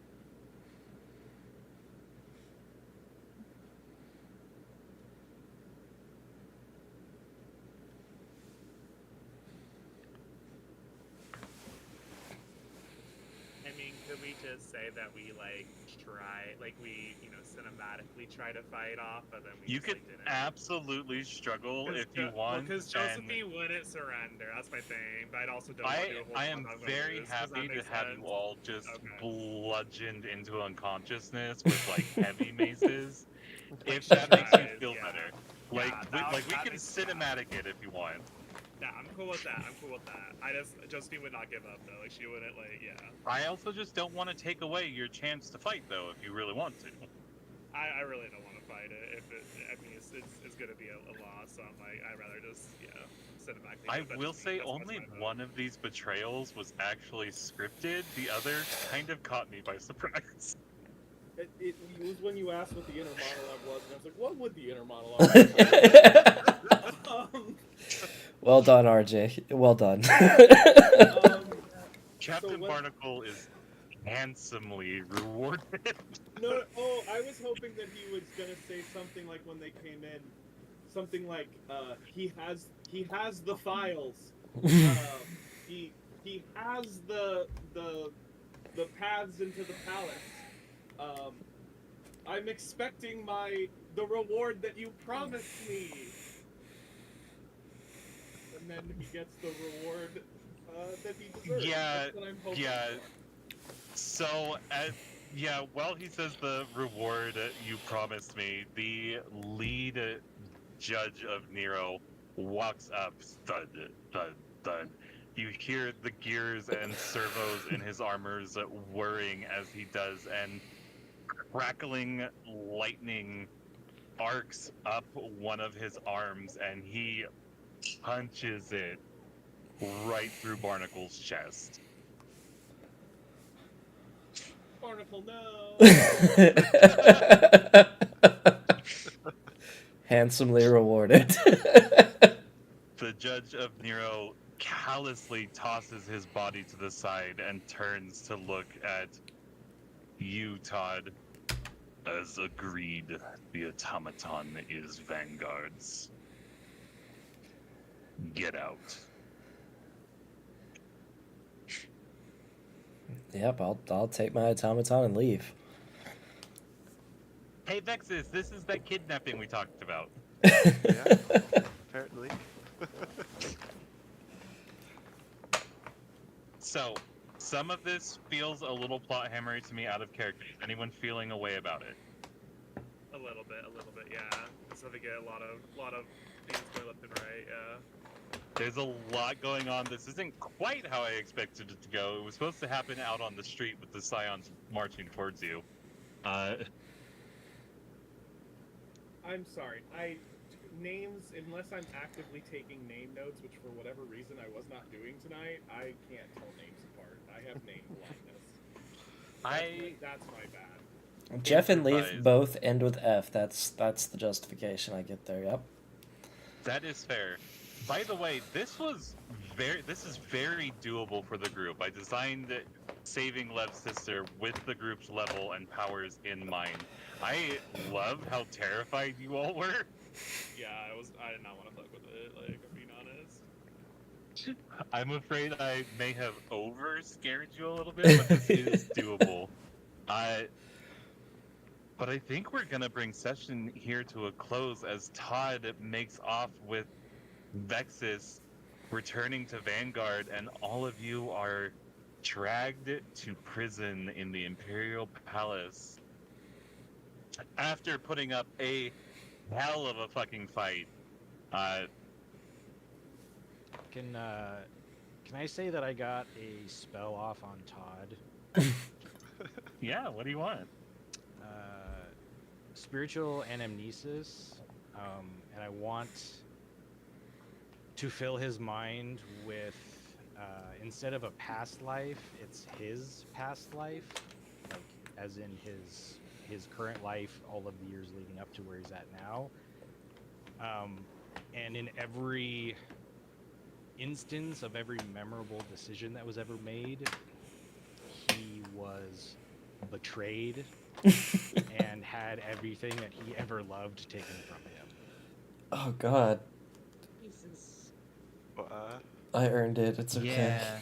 S3: I mean, could we just say that we cinematically try to fight off, but then we
S1: You
S3: just,
S1: could
S3: like, didn't?
S1: absolutely struggle if you want.
S3: Because
S1: and
S3: Josephine wouldn't surrender. That's my thing. But I'd also don't.
S1: I am very happy to have you all just bludgeoned into unconsciousness with, like, heavy maces. If that makes you feel better. Like, we can cinematic it if you want.
S3: Yeah, I'm cool with that. Josephine would not give up though. Like, she wouldn't, like, yeah.
S1: I also just don't want to take away your chance to fight, though, if you really want to.
S3: I really don't want to fight it. It's gonna be a loss. So I'm like, I'd rather just, cinematically.
S1: I will say only one of these betrayals was actually scripted. The other kind of caught me by surprise.
S7: It was when you asked what the inner monologue was, and I was like, what would the inner monologue be?
S4: Well done, RJ. Well done.
S1: Captain Barnacle is handsomely rewarded.
S7: No, I was hoping that he was gonna say something like when they came in, something like, he has the files. He has the the paths into the palace. I'm expecting the reward that you promised me. And then he gets the reward that he deserves.
S1: Yeah,
S7: That's what I'm hoping
S1: yeah.
S7: for.
S1: So, while he says the reward you promised me, the lead judge of Nero walks up, thud, thud, thud. You hear the gears and servos in his armors whirring as he does, and crackling lightning arcs up one of his arms, and he punches it right through Barnacle's chest.
S7: Barnacle, no!
S4: Handsomely rewarded.
S1: The judge of Nero callously tosses his body to the side and turns to look at you, Todd. As agreed, the automaton is Vanguard's. Get out.
S4: Yep, I'll take my automaton and leave.
S1: Hey, Vexus, this is that kidnapping we talked about.
S5: Yeah, apparently.
S1: So, some of this feels a little plot hammery to me out of character. Is anyone feeling a way about it?
S3: A little bit, yeah. So they get a lot of things going left and right, yeah.
S1: There's a lot going on. This isn't quite how I expected it to go. It was supposed to happen out on the street with the Scions marching towards you.
S7: I'm sorry. Names, unless I'm actively taking name notes, which for whatever reason I was not doing tonight, I can't tell names apart. I have name blindness. That's my bad.
S4: Jeff and
S1: Improvise.
S4: Leaf both end with F. That's the justification I get there. Yep.
S1: That is fair. By the way, this is very doable for the group. I designed saving Lev's sister with the group's level and powers in mind. I love how terrified you all were.
S3: Yeah, I did not want to fuck with it, like, I'm being honest.
S1: I'm afraid I may have over scared you a little bit, but this is doable. But I think we're gonna bring session here to a close as Todd makes off with Vexus, returning to Vanguard, and all of you are dragged to prison in the Imperial Palace after putting up a hell of a fucking fight.
S6: Can I say that I got a spell off on Todd?
S1: Yeah, what do you want?
S6: Spiritual anamnesis, and I want to fill his mind with, instead of a past life, it's his past life, like as in his current life, all of the years leading up to where he's at now. And in every instance of every memorable decision that was ever made, he was betrayed and had everything that he ever loved taken from him.
S4: Oh God.
S2: Jesus.
S4: I earned it. It's okay.
S1: Yeah.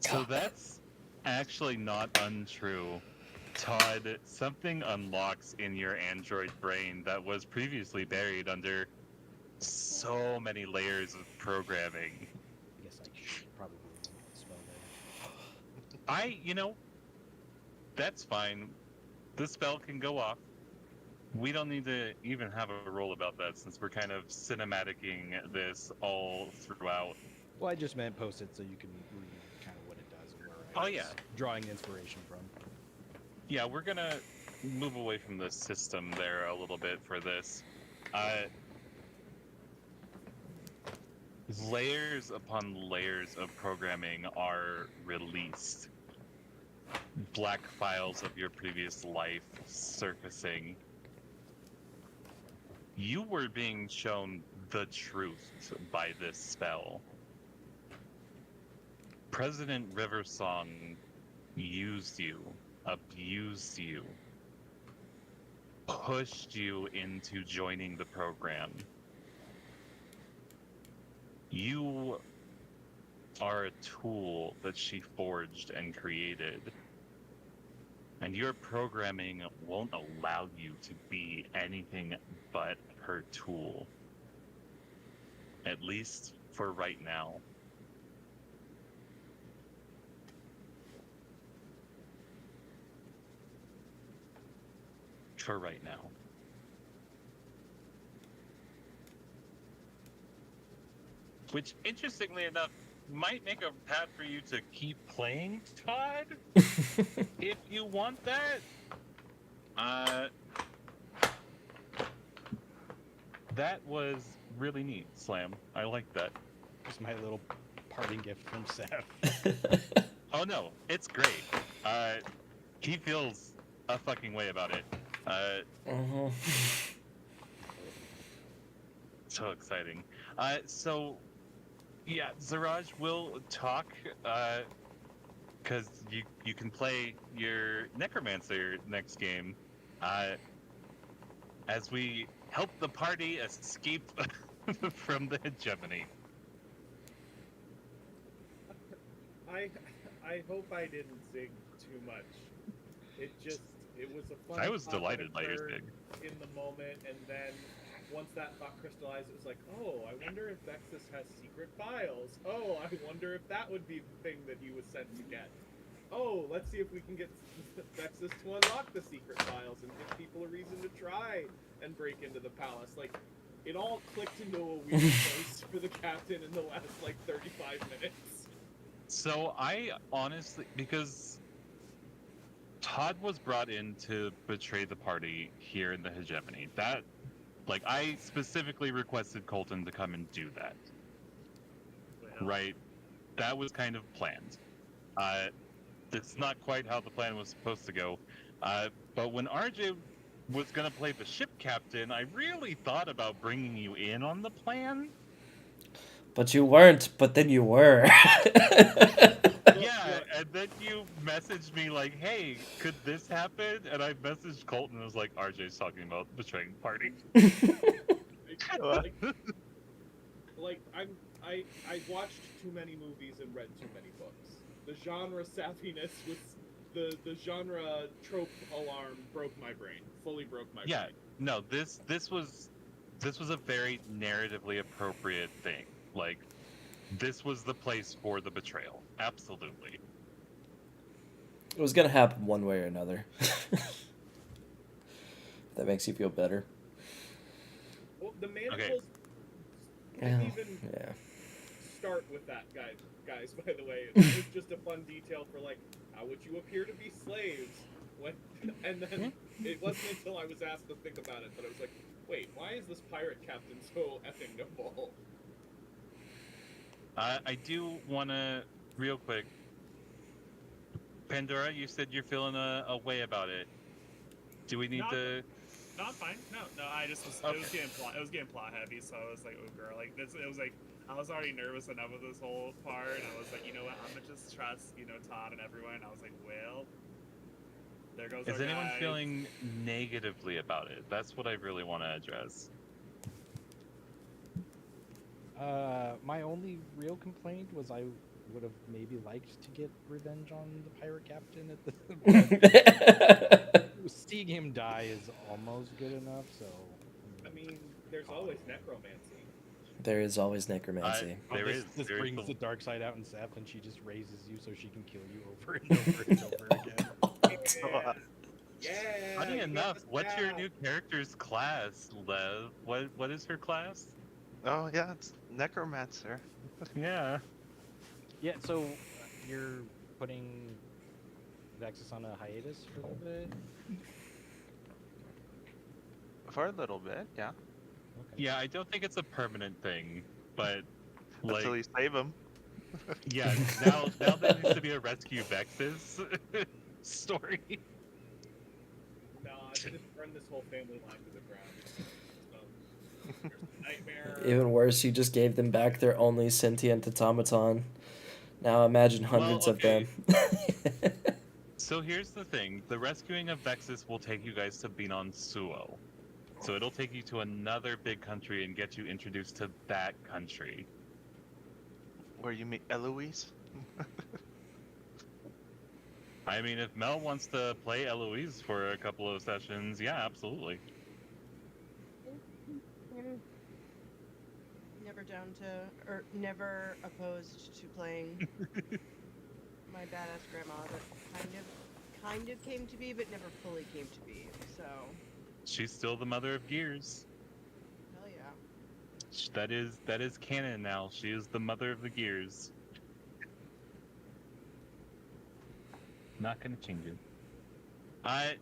S1: So that's actually not untrue. Todd, something unlocks in your android brain that was previously buried under so many layers of programming.
S6: I guess I should probably spell that.
S1: That's fine. The spell can go off. We don't need to even have a roll about that since we're kind of cinematicing this all throughout.
S6: Well, I just meant post it so you can read kind of what it does and where I was
S1: yeah.
S6: drawing inspiration from.
S1: Yeah, we're gonna move away from the system there a little bit for this. Layers upon layers of programming are released. Black files of your previous life surfacing. You were being shown the truth by this spell. President Riversong used you, abused you, pushed you into joining the program. You are a tool that she forged and created. And your programming won't allow you to be anything but her tool. At least for right now. For right now. Which, interestingly enough, might make a path for you to keep playing Todd, if you want that. That was really neat, Slam. I like that.
S6: Just my little parting gift from Seth.
S1: Oh no, it's great. He feels a fucking way about it. So exciting. So yeah, Zaraj will talk, because you can play your Necromancer next game, as we help the party escape from the hegemony.
S7: I hope I didn't zig too much. It was a fun.
S1: I was
S7: thought that
S1: delighted by your
S7: occurred
S1: zig.
S7: in the moment, and then once that thought crystallized, it was like, oh, I wonder if Vexus has secret files. Oh, I wonder if that would be the thing that he was sent to get. Oh, let's see if we can get Vexus to unlock the secret files and give people a reason to try and break into the palace. Like, it all clicked into a weird place for the captain in the last, 35 minutes.
S1: So I honestly, because Todd was brought in to betray the party here in the hegemony. That, I specifically requested Colton to come and do that.
S3: Well,
S1: Right? That was kind of planned. It's not quite how the plan was supposed to go. But when RJ was going to play the ship captain, I really thought about bringing you in on the plan.
S4: But you weren't, but then you were.
S1: Yeah, and then you messaged me like, hey, could this happen? And I messaged Colton and was like, RJ's talking about betraying the party.
S7: I watched too many movies and read too many books. The genre savviness was the genre trope alarm broke my brain. Fully broke my
S1: Yeah,
S7: brain.
S1: no, this was a very narratively appropriate thing. This was the place for the betrayal. Absolutely.
S4: It was gonna happen one way or another. That makes you feel better.
S7: Well, the manacles
S4: Yeah.
S7: didn't even
S4: Yeah.
S7: start with that, guys. By the way, it was just a fun detail for how would you appear to be slaves? And then it wasn't until I was asked to think about it that I was like, wait, why is this pirate captain so effing noble?
S1: I do want to, real quick, Pandora, you said you're feeling a way about it. Do we need to...
S3: No, I'm fine. No, I just was.
S1: Okay.
S3: It was getting plot heavy, so I was like, oh girl, it was I was already nervous enough with this whole part, and I was like, you know what, I'm gonna just trust, Todd and everyone. And I was like, well, there goes.
S1: Is
S3: our
S1: anyone
S3: guy.
S1: feeling negatively about it? That's what I really want to address.
S6: My only real complaint was I would have maybe liked to get revenge on the pirate captain at the. Seeing him die is almost good enough. So.
S7: I mean, there's always necromancy.
S4: There is always necromancy.
S6: This brings the dark side out in Seth, and she just raises you so she can kill you over and over and over again.
S7: Yeah.
S1: Funny
S7: you
S1: enough,
S7: got
S1: what's
S7: the
S1: your
S7: staff.
S1: new character's class, Lev? What is her class?
S5: Oh yeah, it's Necromancer.
S1: Yeah.
S6: Yeah, so you're putting Vexus on a hiatus for a little bit?
S5: For a little bit, yeah.
S6: Okay.
S1: Yeah, I don't think it's a permanent thing, but
S5: Until you save him.
S1: yeah, now there needs to be a rescue Vexus story.
S7: No, I just burn this whole family line to the ground. There's a nightmare.
S4: Even worse, you just gave them back their only sentient automaton. Now imagine hundreds of them.
S1: So here's the thing: the rescuing of Vexus will take you guys to Binon Suo. So it'll take you to another big country and get you introduced to that country.
S5: Where you meet Eloise?
S1: I mean, if Mel wants to play Eloise for a couple of sessions, yeah, absolutely.
S8: Never down to, or never opposed to playing my badass grandma that kind of came to be, but never fully came to be. So
S1: She's still the mother of gears.
S8: hell yeah.
S1: That is canon now. She is the mother of the gears. Not gonna change it.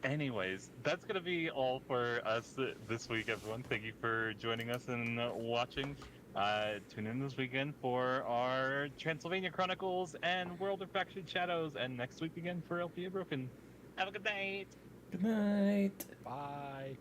S1: Anyways, that's gonna be all for us this week, everyone. Thank you for joining us and watching. Tune in this weekend for our Transylvania Chronicles and World of Fractured Shadows, and next week again for Elthea Broken. Have a good night.
S4: Good night.
S6: Bye.